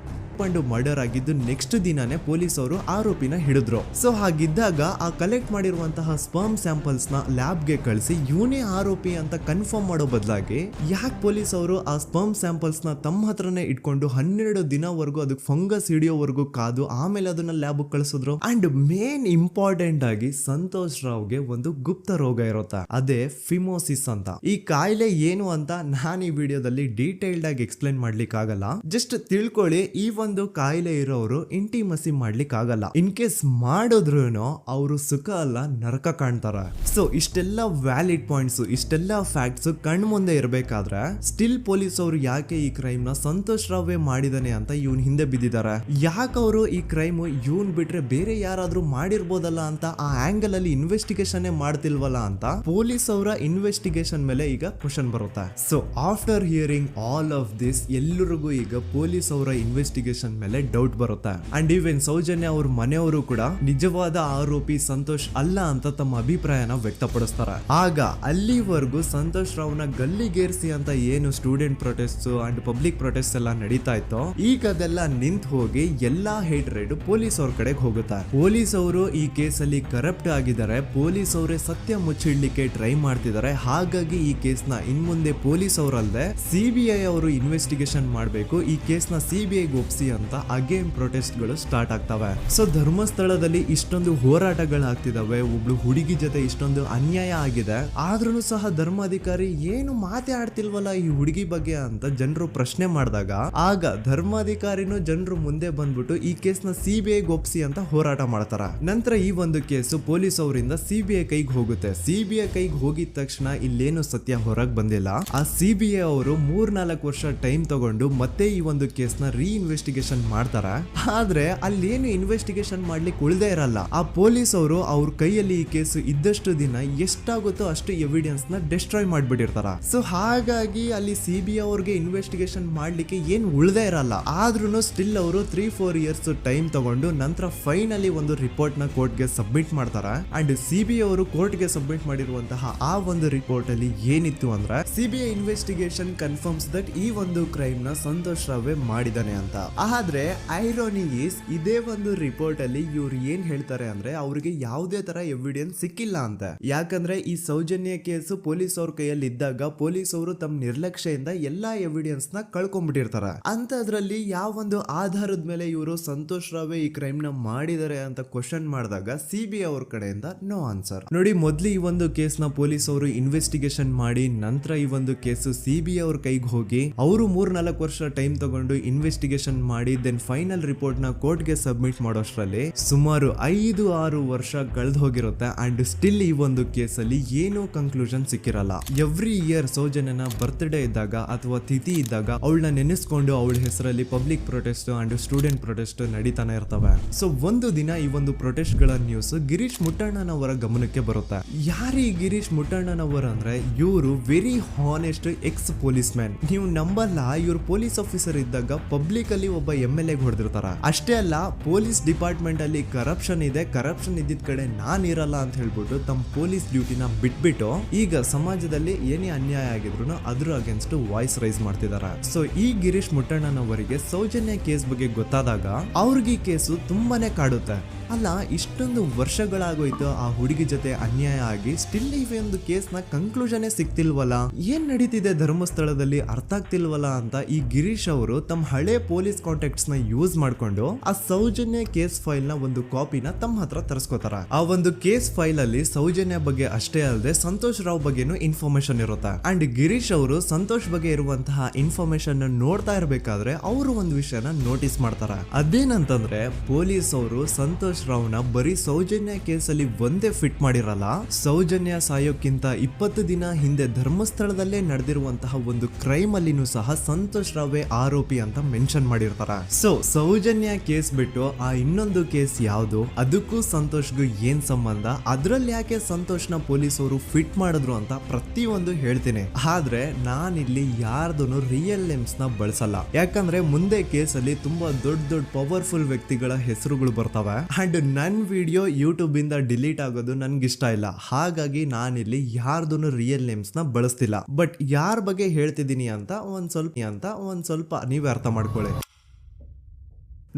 ಮರ್ಡರ್ ಆಗಿದ್ದು ನೆಕ್ಸ್ಟ್ ದಿನಾನೇ ಪೊಲೀಸ್ ಅವರು ಆರೋಪಿನ ಹಿಡಿದ್ರು. ಸೊ ಹಾಗಿದ್ದಾಗ ಆ ಕಲೆಕ್ಟ್ ಮಾಡಿರುವಂತಹ ಸ್ಪರ್ಮ್ ಸ್ಯಾಂಪಲ್ಸ್ ನ ಲ್ಯಾಬ್ ಗೆ ಕಳಿಸಿ ಇವನೇ ಆರೋಪಿ ಅಂತ ಕನ್ಫರ್ಮ್ ಮಾಡೋ ಬದಲಾಗಿ ಯಾಕೆ ಪೊಲೀಸ್ ಅವರು ಆ ಸ್ಪರ್ಮ್ ಸ್ಯಾಂಪಲ್ಸ್ ನ ತಮ್ಮ ಹತ್ರನೇ ಇಟ್ಕೊಂಡು 12 ದಿನವರೆಗೂ ಅದಕ್ಕೆ ಫಂಗಸ್ ಹಿಡಿಯೋವರೆಗೂ ಕಾದು ಆಮೇಲೆ ಅದನ್ನ ಲ್ಯಾಬ್ ಕಳಿಸಿದ್ರು. ಅಂಡ್ ಮೇನ್ ಇಂಪಾರ್ಟೆಂಟ್ ಆಗಿ ಸಂತೋಷ್ ರಾವ್ಗೆ ಒಂದು ಗುಪ್ತ ರೋಗ ಇರುತ್ತೆ, ಅದೇ ಫಿಮೋಸಿಸ್ ಅಂತ. ಈ ಕಾಯಿಲೆ ಏನು ಅಂತ ನಾನು ಈ ವಿಡಿಯೋದಲ್ಲಿ ಡೀಟೇಲ್ಡ್ ಆಗಿ ಎಕ್ಸ್ಪ್ಲೈನ್ ಮಾಡ್ಲಿಕ್ಕೆ ಆಗಲ್ಲ. ಜಸ್ಟ್ ತಿಳ್ಕೊಳ್ಳಿ, ಈ ಒಂದು ಕಾಯಿಲೆ ಇರೋರು ಇಂಟಿಮಸಿ ಮಾಡ್ಲಿಕ್ಕೆ ಆಗಲ್ಲ. ಇನ್ ಕೇಸ್ ಮಾಡಿದ್ರು ಅವರು ಸುಖ ಅಲ್ಲ ನರಕ ಕಾಣ್ತಾರ. ಸೊ ಇಷ್ಟೆಲ್ಲ ವ್ಯಾಲಿಡ್ ಪಾಯಿಂಟ್ಸ್, ಇಷ್ಟೆಲ್ಲ ಫ್ಯಾಕ್ಟ್ಸ್ ಕಣ್ ಮುಂದೆ ಇರ್ಬೇಕಾದ್ರೆ ಸ್ಟಿಲ್ ಪೊಲೀಸ್ ಅವರು ಯಾಕೆ ಈ ಕ್ರೈಮ್ ನ ಸಂತೋಷ್ ರಾವೇ ಮಾಡಿದಾನೆ ಅಂತ ಇವನ್ ಹಿಂದೆ ಬಿದ್ದಿದ್ದಾರೆ. ಯಾಕೆ ಅವರು ಈ ಕ್ರೈಮ್ ಇವನ್ ಬಿಟ್ರೆ ಬೇರೆ ಯಾರಾದ್ರೂ ಮಾಡಿರ್ಬೋದಲ್ಲ ಅಂತ ಆ ಆಂಗಲ್ ಅಲ್ಲಿ ಇನ್ವೆಸ್ಟಿಗೇಷನ್ ಮಾಡ್ತಿಲ್ವಲ್ಲ ಅಂತ ಪೊಲೀಸ್ ಅವರ ಇನ್ವೆಸ್ಟಿಗೇಷನ್ ಮೇಲೆ ಈಗ ಕ್ವಶನ್ ಬರುತ್ತೆ. So after hearing all of this, ಎಲ್ಲರಿಗೂ ಈಗ ಪೊಲೀಸ್ ಅವರ ಇನ್ವೆಸ್ಟಿಗೇಷನ್ ಇನ್ವೆಸ್ಟಿಗೇಷನ್ ಮೇಲೆ ಡೌಟ್ ಬರುತ್ತೆ. ಅಂಡ್ ಈವನ್ ಸೌಜನ್ಯ ಅವ್ರ ಮನೆಯವರು ಕೂಡ ನಿಜವಾದ ಆರೋಪಿ ಸಂತೋಷ್ ಅಲ್ಲ ಅಂತ ತಮ್ಮ ಅಭಿಪ್ರಾಯನ ವ್ಯಕ್ತಪಡಿಸ್ತಾರೆ. ಆಗ ಅಲ್ಲಿವರೆಗೂ ಸಂತೋಷ್ ರಾವ್ನ ಗಲ್ಲಿಗೇರಿಸಿ ಅಂತ ಏನು student protest and public protest ಎಲ್ಲ ನಡೀತಾ ಇತ್ತು, ಈಗ ಅದೆಲ್ಲ ನಿಂತು ಹೋಗಿ ಎಲ್ಲಾ ಹೇಟ್ ರೇಡ್ ಪೊಲೀಸ್ ಅವ್ರ ಕಡೆಗೆ ಹೋಗುತ್ತೆ. ಪೊಲೀಸ್ ಅವರು ಈ ಕೇಸಲ್ಲಿ ಕರಪ್ಟ್ ಆಗಿದ್ದಾರೆ, ಪೊಲೀಸ್ ಅವರೇ ಸತ್ಯ ಮುಚ್ಚಿಡ್ಲಿಕ್ಕೆ ಟ್ರೈ ಮಾಡ್ತಿದ್ದಾರೆ. ಹಾಗಾಗಿ ಈ ಕೇಸ್ನ ಇನ್ಮುಂದೆ ಪೊಲೀಸ್ ಅವರಲ್ಲದೆ ಸಿಬಿಐ ಅವರು ಇನ್ವೆಸ್ಟಿಗೇಷನ್ ಮಾಡಬೇಕು, ಈ ಕೇಸ್ನ ಸಿಬಿಐಗೆ ಒಪ್ಸಿ ಅಂತ ಅಗೇನ್ ಪ್ರೊಟೆಸ್ಟ್ ಗಳು ಸ್ಟಾರ್ಟ್ ಆಗ್ತವೆ. ಸೊ ಧರ್ಮಸ್ಥಳದಲ್ಲಿ ಇಷ್ಟೊಂದು ಹೋರಾಟಗಳಾಗ್ತಿದಾವೆ, ಒಬ್ಳು ಹುಡುಗಿ ಜೊತೆ ಇಷ್ಟೊಂದು ಅನ್ಯಾಯ ಆಗಿದೆ, ಆದ್ರೂ ಸಹ ಧರ್ಮಾಧಿಕಾರಿ ಏನು ಮಾತೇ ಆಡ್ತಿಲ್ವಲ್ಲ ಈ ಹುಡುಗಿ ಬಗ್ಗೆ ಅಂತ ಜನರು ಪ್ರಶ್ನೆ ಮಾಡಿದಾಗ ಆಗ ಧರ್ಮಾಧಿಕಾರಿನೂ ಜನರು ಮುಂದೆ ಬಂದ್ಬಿಟ್ಟು ಈ ಕೇಸ್ನ ಸಿಬಿಐಗೆ ಒಪ್ಸಿ ಅಂತ ಹೋರಾಟ ಮಾಡ್ತಾರ. ನಂತರ ಈ ಒಂದು ಕೇಸು ಪೊಲೀಸ್ ಅವರಿಂದ ಸಿಬಿಐ ಕೈಗೆ ಹೋಗುತ್ತೆ. ಸಿಬಿಐ ಕೈಗೆ ಹೋಗಿದ ತಕ್ಷಣ ಇಲ್ಲೇನು ಸತ್ಯ ಹೊರಗೆ ಬಂದಿಲ್ಲ. ಆ ಸಿಬಿಐ ಅವರು 3-4 ವರ್ಷ ಟೈಮ್ ತಗೊಂಡು ಮತ್ತೆ ಈ ಒಂದು ಕೇಸ್ನ ಇನ್ವೆಸ್ಟಿಗೇಷನ್ ಮಾಡ್ತಾರೆ. ಆದ್ರೆ ಅಲ್ಲೇನು ಇನ್ವೆಸ್ಟಿಗೇಷನ್ ಮಾಡ್ಲಿಕ್ಕೆ ಉಳ್ದೇ ಇರಲ್ಲ. ಆ ಪೊಲೀಸ್ ಅವರು ಅವ್ರ ಕೈಯಲ್ಲಿ ಈ ಕೇಸು ಇದ್ದಷ್ಟು ದಿನ ಎಷ್ಟಾಗುತ್ತೋ ಅಷ್ಟು ಎವಿಡೆನ್ಸ್ ನ ಡಿಸ್ಟ್ರಾಯ್ ಮಾಡ್ಬಿಟ್ಟಿರ್ತಾರ. ಸೊ ಹಾಗಾಗಿ ಅಲ್ಲಿ ಸಿಬಿಐ ಅವ್ರಿಗೆ ಇನ್ವೆಸ್ಟಿಗೇಷನ್ ಮಾಡ್ಲಿಕ್ಕೆ ಏನ್ ಉಳ್ದೇ ಇರಲ್ಲ. ಆದ್ರೂ ಸ್ಟಿಲ್ ಅವರು 3-4 ಇಯರ್ಸ್ ಟೈಮ್ ತಗೊಂಡು ನಂತರ ಫೈನಲಿ ಒಂದು ರಿಪೋರ್ಟ್ ನ ಕೋರ್ಟ್ ಗೆ ಸಬ್ಮಿಟ್ ಮಾಡ್ತಾರೆ. ಅಂಡ್ ಸಿಬಿಐ ಅವರು ಕೋರ್ಟ್ ಗೆ ಸಬ್ಮಿಟ್ ಮಾಡಿರುವಂತಹ ಆ ಒಂದು ರಿಪೋರ್ಟ್ ಅಲ್ಲಿ ಏನಿತ್ತು ಅಂದ್ರೆ ಸಿಬಿಐ ಇನ್ವೆಸ್ಟಿಗೇಷನ್ ಕನ್ಫರ್ಮ್ಸ್ ದಟ್ ಈ ಒಂದು ಕ್ರೈಮ್ ನ ಸಂತೋಷ್ ರಾವ್ ಮಾಡಿದಾನೆ ಅಂತ. ಆದ್ರೆ ಐರಾನಿ ಈಸ್ ಇದೇ ಒಂದು ರಿಪೋರ್ಟ್ ಅಲ್ಲಿ ಇವ್ರು ಏನ್ ಹೇಳ್ತಾರೆ ಅಂದ್ರೆ ಅವ್ರಿಗೆ ಯಾವುದೇ ತರ ಎವಿಡೆನ್ಸ್ ಸಿಕ್ಕಿಲ್ಲ ಅಂತ. ಯಾಕಂದ್ರೆ ಈ ಸೌಜನ್ಯ ಕೇಸು ಪೊಲೀಸ್ ಅವ್ರ ಕೈಯಲ್ಲಿ ಇದ್ದಾಗ ಪೊಲೀಸ್ ಅವರು ತಮ್ಮ ನಿರ್ಲಕ್ಷ್ಯದಿಂದ ಎಲ್ಲಾ ಎವಿಡೆನ್ಸ್ ನ ಕಳ್ಕೊಂಡ್ಬಿಟ್ಟಿರ್ತಾರೆ. ಅಂತದ್ರಲ್ಲಿ ಯಾವ ಒಂದು ಆಧಾರದ ಮೇಲೆ ಇವರು ಸಂತೋಷ್ ರಾವ್ ಈ ಕ್ರೈಮ್ ನ ಮಾಡಿದ್ದಾರೆ ಅಂತ ಕ್ವಶನ್ ಮಾಡಿದಾಗ ಸಿಬಿಐ ಅವ್ರ ಕಡೆಯಿಂದ ನೋ ಆನ್ಸರ್. ನೋಡಿ, ಮೊದ್ಲು ಈ ಒಂದು ಕೇಸ್ ನ ಪೊಲೀಸ್ ಅವರು ಇನ್ವೆಸ್ಟಿಗೇಷನ್ ಮಾಡಿ ನಂತರ ಈ ಒಂದು ಕೇಸು ಸಿಬಿಐ ಅವ್ರ ಕೈಗೆ ಹೋಗಿ ಅವರು 3-4 ವರ್ಷ ಟೈಮ್ ತಗೊಂಡು ಇನ್ವೆಸ್ಟಿಗೇಷನ್ ಮಾಡಿ ದೆನ್ ಫೈನಲ್ ರಿಪೋರ್ಟ್ ನ ಕೋರ್ಟ್ ಗೆ ಸಬ್ಮಿಟ್ ಮಾಡೋಷ್ಟ್ರಲ್ಲಿ ಸುಮಾರು 5-6 ವರ್ಷ ಕಳೆದು ಹೋಗಿರುತ್ತೆ. ಅಂಡ್ ಸ್ಟಿಲ್ ಈ ಒಂದು ಕೇಸಲ್ಲಿ ಏನೂ ಕನ್ಕ್ಲೂಷನ್ ಸಿಕ್ಕಿರಲ್ಲ. ಎವ್ರಿ ಇಯರ್ ಸೌಜನ್ಯನ ಬರ್ತ್ಡೇ ಇದ್ದಾಗ ಅಥವಾ ತಿಥಿ ಇದ್ದಾಗ ಅವಳನ್ನ ನೆನೆಸ್ಕೊಂಡು ಅವಳ ಹೆಸರಲ್ಲಿ public protest and student protest ನಡೀತಾನೆ ಇರ್ತವೆ. ಸೊ ಒಂದು ದಿನ ಈ ಒಂದು ಪ್ರೊಟೆಸ್ಟ್ ಗಳ ನ್ಯೂಸ್ ಗಿರೀಶ್ ಮುಟ್ಟಣ್ಣನವರ ಗಮನಕ್ಕೆ ಬರುತ್ತೆ. ಯಾರೀ ಗಿರೀಶ್ ಮುಟ್ಟಣ್ಣನವರ ಅಂದ್ರೆ ಇವರು very honest X police man. ನೀವು ನಂಬಲ್ಲ, ಇವ್ರು ಪೊಲೀಸ್ ಆಫೀಸರ್ ಇದ್ದಾಗ ಪಬ್ಲಿಕ್ ಅಲ್ಲಿ ಒಬ್ಬ MLA ಹೊಡೆದಿರ್ತಾರ. ಅಷ್ಟೇ ಅಲ್ಲ, ಪೊಲೀಸ್ ಡಿಪಾರ್ಟ್ಮೆಂಟ್ ಅಲ್ಲಿ ಕರಪ್ಷನ್ ಇದೆ, ಕರಪ್ಷನ್ ಇದ್ದಿದ್ ಕಡೆ ನಾನ್ ಇರಲ್ಲ ಅಂತ ಹೇಳ್ಬಿಟ್ಟು ತಮ್ಮ ಪೊಲೀಸ್ ಡ್ಯೂಟಿನ ಬಿಟ್ಬಿಟ್ಟು ಈಗ ಸಮಾಜದಲ್ಲಿ ಏನೇ ಅನ್ಯಾಯ ಆಗಿದ್ರು ಅದ್ರ ಅಗೇನ್ಸ್ಟ್ ವಾಯ್ಸ್ ರೈಸ್ ಮಾಡ್ತಿದಾರೆ. ಸೊ ಈ ಗಿರೀಶ್ ಮುಟ್ಟಣ್ಣನವರಿಗೆ ಸೌಜನ್ಯ ಕೇಸ್ ಬಗ್ಗೆ ಗೊತ್ತಾದಾಗ ಅವ್ರಿಗೆ ಈ ಕೇಸು ತುಂಬಾನೇ ಕಾಡುತ್ತೆ. ಅಲ್ಲ, ಇಷ್ಟೊಂದು ವರ್ಷಗಳಾಗೋಯ್ತು ಆ ಹುಡುಗಿ ಜೊತೆ ಅನ್ಯಾಯ ಆಗಿ, ಸ್ಟಿಲ್ ಈ ಒಂದು ಕೇಸ್ ನ ಕನ್ಕ್ಲೂಷನ್ ಸಿಕ್ತಿಲ್ವಲ್ಲ, ಏನ್ ನಡೀತಿದೆ ಧರ್ಮಸ್ಥಳದಲ್ಲಿ ಅರ್ಥ ಆಗ್ತಿಲ್ವಲ್ಲ ಅಂತ ಈ ಗಿರೀಶ್ ಅವರು ತಮ್ಮ ಹಳೆ ಪೊಲೀಸ್ ಕಾಂಟ್ಯಾಕ್ಟ್ಸ್ ನ ಯೂಸ್ ಮಾಡ್ಕೊಂಡು ಆ ಸೌಜನ್ಯ ಕೇಸ್ ಫೈಲ್ ನ ಒಂದು ಕಾಪಿನ ತಮ್ಮ ಹತ್ರ ತರಿಸ್ಕೋತಾರ. ಆ ಒಂದು ಕೇಸ್ ಫೈಲ್ ಅಲ್ಲಿ ಸೌಜನ್ಯ ಬಗ್ಗೆ ಅಷ್ಟೇ ಅಲ್ಲದೆ ಸಂತೋಷ್ ರಾವ್ ಬಗ್ಗೆನೂ ಇನ್ಫಾರ್ಮೇಶನ್ ಇರುತ್ತೆ. ಅಂಡ್ ಗಿರೀಶ್ ಅವರು ಸಂತೋಷ್ ಬಗ್ಗೆ ಇರುವಂತಹ ಇನ್ಫಾರ್ಮೇಶನ್ ನೋಡ್ತಾ ಇರ್ಬೇಕಾದ್ರೆ ಅವರು ಒಂದು ವಿಷಯನ ನೋಟಿಸ್ ಮಾಡ್ತಾರೆ. ಅದೇನಂತಂದ್ರೆ ಪೊಲೀಸ್ ಅವರು ಸಂತೋಷ್ ರಾವ್ನ ಬರೀ ಸೌಜನ್ಯ ಕೇಸಲ್ಲಿ ಒಂದೇ ಫಿಟ್ ಮಾಡಿರಲ್ಲ, ಸೌಜನ್ಯ ಸಾಯೋಕ್ಕಿಂತ 20 ದಿನ ಹಿಂದೆ ಧರ್ಮಸ್ಥಳದಲ್ಲೇ ನಡೆದಿರುವಂತಹ ಒಂದು ಕ್ರೈಮ್ ಅಲ್ಲಿನೂ ಸಹ ಸಂತೋಷ್ ರಾವೇ ಆರೋಪಿ ಅಂತ ಮೆನ್ಷನ್ ಮಾಡಿರ್ತಾರ. ಸೊ ಸೌಜನ್ಯ ಕೇಸ್ ಬಿಟ್ಟು ಆ ಇನ್ನೊಂದು ಕೇಸ್ ಯಾವುದು, ಅದಕ್ಕೂ ಸಂತೋಷ್ಗೂ ಏನ್ ಸಂಬಂಧ, ಅದ್ರಲ್ಲಿ ಯಾಕೆ ಸಂತೋಷ್ನ ಪೊಲೀಸ್ ಅವರು ಫಿಟ್ ಮಾಡಿದ್ರು ಅಂತ ಪ್ರತಿಯೊಂದು ಹೇಳ್ತೀನಿ. ಆದ್ರೆ ನಾನಿಲ್ಲಿ ಯಾರ್ದೂ ರಿಯಲ್ ನೇಮ್ಸ್ ನ ಬಳಸಲ್ಲ. ಯಾಕಂದ್ರೆ ಮುಂದೆ ಕೇಸಲ್ಲಿ ತುಂಬಾ ದೊಡ್ಡ ಪವರ್ಫುಲ್ ವ್ಯಕ್ತಿಗಳ ಹೆಸರುಗಳು ಬರ್ತವೆ. ಅಂಡ್ ನನ್ ವಿಡಿಯೋ ಯೂಟ್ಯೂಬ್ ಇಂದ ಡಿಲೀಟ್ ಆಗೋದು ನನ್ಗೆ ಇಷ್ಟ ಇಲ್ಲ. ಹಾಗಾಗಿ ನಾನಿಲ್ಲಿ ಯಾರ್ದೂ ರಿಯಲ್ ನೇಮ್ಸ್ ನ ಬಳಸ್ತಿಲ್ಲ. ಬಟ್ ಯಾರ ಬಗ್ಗೆ ಹೇಳ್ತಿದ್ದೀನಿ ಅಂತ ಒಂದ್ ಸ್ವಲ್ಪ ನೀವೇ ಅರ್ಥ ಮಾಡ್ಕೊಳ್ಳಿ.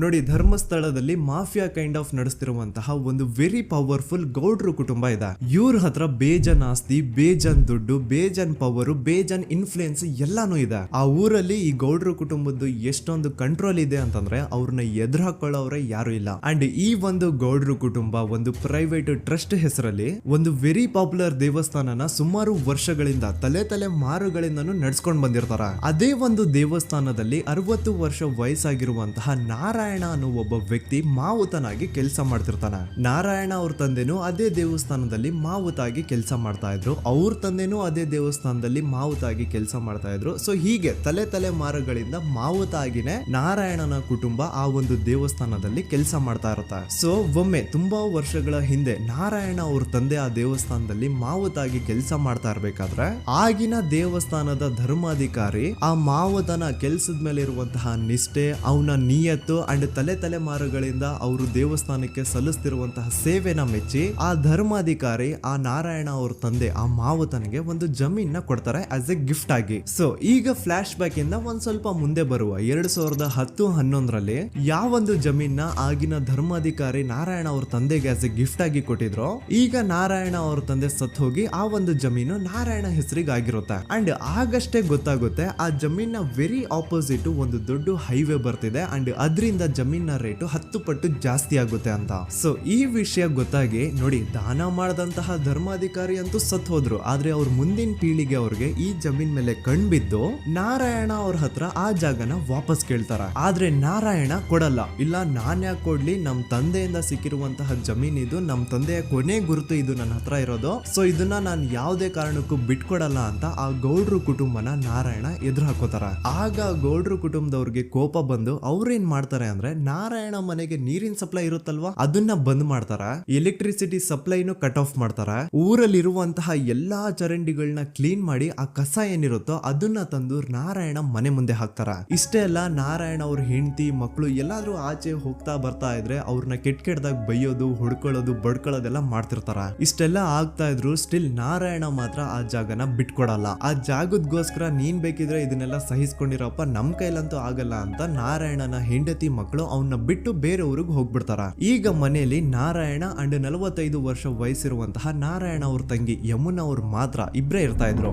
ನೋಡಿ, ಧರ್ಮಸ್ಥಳದಲ್ಲಿ ಮಾಫಿಯಾ ಕೈಂಡ್ ಆಫ್ ನಡೆಸ್ತಿರುವಂತಹ ಒಂದು ವೆರಿ ಪವರ್ಫುಲ್ ಗೌಡ್ರು ಕುಟುಂಬ ಇದೆ. ಇವ್ರ ಹತ್ರ ಬೇಜನ್ ಆಸ್ತಿ, ಬೇಜನ್ ದುಡ್ಡು, ಬೇಜನ್ ಪವರ್, ಬೇಜನ್ ಇನ್ಫ್ಲೂಯೆನ್ಸ್ ಎಲ್ಲಾನು ಇದೆ. ಆ ಊರಲ್ಲಿ ಈ ಗೌಡ್ರು ಕುಟುಂಬದ್ದು ಎಷ್ಟೊಂದು ಕಂಟ್ರೋಲ್ ಇದೆ ಅಂತಂದ್ರೆ ಅವ್ರನ್ನ ಎದುರು ಹಾಕೊಳ್ಳೋರೆ ಯಾರು ಇಲ್ಲ. ಅಂಡ್ ಈ ಒಂದು ಗೌಡ್ರು ಕುಟುಂಬ ಒಂದು ಪ್ರೈವೇಟ್ ಟ್ರಸ್ಟ್ ಹೆಸರಲ್ಲಿ ಒಂದು ವೆರಿ ಪಾಪ್ಯುಲರ್ ದೇವಸ್ಥಾನನ ಸುಮಾರು ವರ್ಷಗಳಿಂದ ತಲೆ ಮಾರುಗಳಿಂದನೂ ನಡ್ಸ್ಕೊಂಡ್ ಬಂದಿರ್ತಾರ. ಅದೇ ಒಂದು ದೇವಸ್ಥಾನದಲ್ಲಿ 60 ವರ್ಷ ವಯಸ್ಸಾಗಿರುವಂತಹ ನಾರಾಯಣ ನಾರಾಯಣ ಅನ್ನೋ ಒಬ್ಬ ವ್ಯಕ್ತಿ ಮಾವುತನಾಗಿ ಕೆಲಸ ಮಾಡ್ತಿರ್ತಾನೆ. ನಾರಾಯಣ ಅವ್ರ ತಂದೆನೂ ಅದೇ ದೇವಸ್ಥಾನದಲ್ಲಿ ಮಾವುತಾಗಿ ಕೆಲಸ ಮಾಡ್ತಾ ಇದ್ರು, ಅವ್ರ ತಂದೆನೂ ಅದೇ ದೇವಸ್ಥಾನದಲ್ಲಿ ಮಾವುತಾಗಿ ಕೆಲಸ ಮಾಡ್ತಾ ಇದ್ರು. ಸೊ ಹೀಗೆ ತಲೆ ಮಾರುಗಳಿಂದ ಮಾವುತಾಗಿನೇ ನಾರಾಯಣನ ಕುಟುಂಬ ಆ ಒಂದು ದೇವಸ್ಥಾನದಲ್ಲಿ ಕೆಲಸ ಮಾಡ್ತಾ ಇರುತ್ತೆ. ಸೊ ಒಮ್ಮೆ ತುಂಬಾ ವರ್ಷಗಳ ಹಿಂದೆ ನಾರಾಯಣ ಅವ್ರ ತಂದೆ ಆ ದೇವಸ್ಥಾನದಲ್ಲಿ ಮಾವುತಾಗಿ ಕೆಲಸ ಮಾಡ್ತಾ ಇರ್ಬೇಕಾದ್ರೆ ಆಗಿನ ದೇವಸ್ಥಾನದ ಧರ್ಮಾಧಿಕಾರಿ ಆ ಮಾವುತನ ಕೆಲ್ಸದ ಮೇಲೆ ಇರುವಂತಹ ನಿಷ್ಠೆ, ಅವನ ನಿಯತ್ತು ಅಂಡ್ ತಲೆಮಾರುಗಳಿಂದ ಅವರು ದೇವಸ್ಥಾನಕ್ಕೆ ಸಲ್ಲಿಸ್ತಿರುವಂತಹ ಸೇವೆನ ಮೆಚ್ಚಿ ಆ ಧರ್ಮಾಧಿಕಾರಿ ಆ ನಾರಾಯಣ ಅವ್ರ ತಂದೆ ಆ ಮಾವುತನಿಗೆ ಒಂದು ಜಮೀನ ಕೊಡ್ತಾರೆ ಆಸ್ ಎ ಗಿಫ್ಟ್ ಆಗಿ. ಸೊ ಈಗ ಫ್ಲಾಶ್ ಬ್ಯಾಕ್ ಇಂದ ಒಂದ್ ಸ್ವಲ್ಪ ಮುಂದೆ ಬರುವ 2010-11ರಲ್ಲಿ ಯಾವೊಂದು ಜಮೀನ ಆಗಿನ ಧರ್ಮಾಧಿಕಾರಿ ನಾರಾಯಣ ಅವ್ರ ತಂದೆಗೆ ಆಸ್ ಎ ಗಿಫ್ಟ್ ಆಗಿ ಕೊಟ್ಟಿದ್ರು, ಈಗ ನಾರಾಯಣ ಅವ್ರ ತಂದೆ ಸತ್ ಹೋಗಿ ಆ ಒಂದು ಜಮೀನು ನಾರಾಯಣ ಹೆಸರಿಗೆ ಆಗಿರುತ್ತೆ. ಅಂಡ್ ಆಗಷ್ಟೇ ಗೊತ್ತಾಗುತ್ತೆ ಆ ಜಮೀನ ವೆರಿ ಆಪೋಸಿಟ್ ಒಂದು ದೊಡ್ಡ ಹೈವೇ ಬರ್ತಿದೆ ಅಂಡ್ ಅದರಿಂದ ಜಮೀನ ರೇಟು 10 ಪಟ್ಟು ಜಾಸ್ತಿ ಆಗುತ್ತೆ ಅಂತ. ಸೊ ಈ ವಿಷಯ ಗೊತ್ತಾಗಿ ನೋಡಿ, ದಾನ ಮಾಡದಂತಹ ಧರ್ಮಾಧಿಕಾರಿ ಅಂತೂ ಸತ್ ಹೋದ್ರು, ಆದ್ರೆ ಅವ್ರ ಮುಂದಿನ ಪೀಳಿಗೆ ಅವ್ರಿಗೆ ಈ ಜಮೀನ್ ಮೇಲೆ ಕಣ್ಬಿದ್ದು ನಾರಾಯಣ ಅವ್ರ ಹತ್ರ ಆ ಜಾಗನ ವಾಪಸ್ ಕೇಳ್ತಾರ. ಆದ್ರೆ ನಾರಾಯಣ ಕೊಡಲ್ಲ. ಇಲ್ಲ, ನಾನ್ ಯಾಕೆ ಕೊಡ್ಲಿ, ನಮ್ ತಂದೆಯಿಂದ ಸಿಕ್ಕಿರುವಂತಹ ಜಮೀನ್ ಇದು, ನಮ್ ತಂದೆಯ ಕೊನೆ ಗುರುತು ಇದು ನನ್ನ ಹತ್ರ ಇರೋದು, ಸೊ ಇದನ್ನ ನಾನು ಯಾವುದೇ ಕಾರಣಕ್ಕೂ ಬಿಟ್ಕೊಡಲ್ಲ ಅಂತ ಆ ಗೌಡ್ರು ಕುಟುಂಬನ ನಾರಾಯಣ ಎದುರು ಹಾಕೋತಾರ. ಆಗ ಗೌಡ್ರು ಕುಟುಂಬದವ್ರಿಗೆ ಕೋಪ ಬಂದು ಅವ್ರೇನ್ ಮಾಡ್ತಾರೆ ಅಂದ್ರೆ ನಾರಾಯಣ ಮನೆಗೆ ನೀರಿನ ಸಪ್ಲೈ ಇರುತ್ತಲ್ವಾ ಅದನ್ನ ಬಂದ್ ಮಾಡ್ತಾರ, ಎಲೆಕ್ಟ್ರಿಸಿಟಿ ಸಪ್ಲೈನು ಕಟ್ ಆಫ್ ಮಾಡ್ತಾರ, ಊರಲ್ಲಿರುವಂತಹ ಎಲ್ಲಾ ಚರಂಡಿಗಳನ್ನ ಕ್ಲೀನ್ ಮಾಡಿ ಆ ಕಸ ಏನಿರುತ್ತೋ ಅದನ್ನ ತಂದು ನಾರಾಯಣ ಮನೆ ಮುಂದೆ ಹಾಕ್ತಾರ. ಇಷ್ಟೇ ಅಲ್ಲ, ನಾರಾಯಣ ಅವ್ರ ಹೆಂಡತಿ ಮಕ್ಕಳು ಎಲ್ಲಾದ್ರೂ ಆಚೆ ಹೋಗ್ತಾ ಬರ್ತಾ ಇದ್ರೆ ಅವ್ರನ್ನ ಕೆಟ್ಟದಾಗ ಬೈಯೋದು, ಹೊಡ್ಕೊಳ್ಳೋದು, ಬಡ್ಕೊಳ್ಳೋದೆಲ್ಲ ಮಾಡ್ತಿರ್ತಾರ. ಇಷ್ಟೆಲ್ಲ ಆಗ್ತಾ ಇದ್ರು ಸ್ಟಿಲ್ ನಾರಾಯಣ ಮಾತ್ರ ಆ ಜಾಗನ ಬಿಟ್ಕೊಡಲ್ಲ. ಆ ಜಾಗದಗೋಸ್ಕರ ನೀನ್ ಬೇಕಿದ್ರೆ ಇದನ್ನೆಲ್ಲ ಸಹಿಸ್ಕೊಂಡಿರಪ್ಪ, ನಮ್ ಕೈಲಂತೂ ಆಗಲ್ಲ ಅಂತ ನಾರಾಯಣನ ಹೆಂಡತಿ ಮಕ್ಕಳು ಅವನ್ನ ಬಿಟ್ಟು ಬೇರೆ ಊರಿಗೆ ಹೋಗ್ಬಿಡ್ತಾರ. ಈಗ ಮನೆಯಲ್ಲಿ ನಾರಾಯಣ ಅಂಡ್ 45 ವರ್ಷ ವಯಸ್ಸಿರುವಂತಹ ನಾರಾಯಣ ಅವ್ರ ತಂಗಿ ಯಮುನಾ ಅವ್ರು ಮಾತ್ರ ಇಬ್ರೇ ಇರ್ತಾ ಇದ್ರು.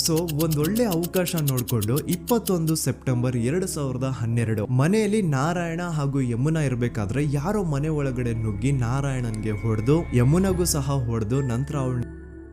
ಸೊ ಒಂದೊಳ್ಳೆ ಅವಕಾಶ ನೋಡ್ಕೊಂಡು 21 ಸೆಪ್ಟೆಂಬರ್ 2012 ಮನೆಯಲ್ಲಿ ನಾರಾಯಣ ಹಾಗೂ ಯಮುನಾ ಇರ್ಬೇಕಾದ್ರೆ ಯಾರೋ ಮನೆ ಒಳಗಡೆ ನುಗ್ಗಿ ನಾರಾಯಣನ್ಗೆ ಹೊಡೆದು ಯಮುನಾಗೂ ಸಹ ಹೊಡೆದು ನಂತರ ಅವಳು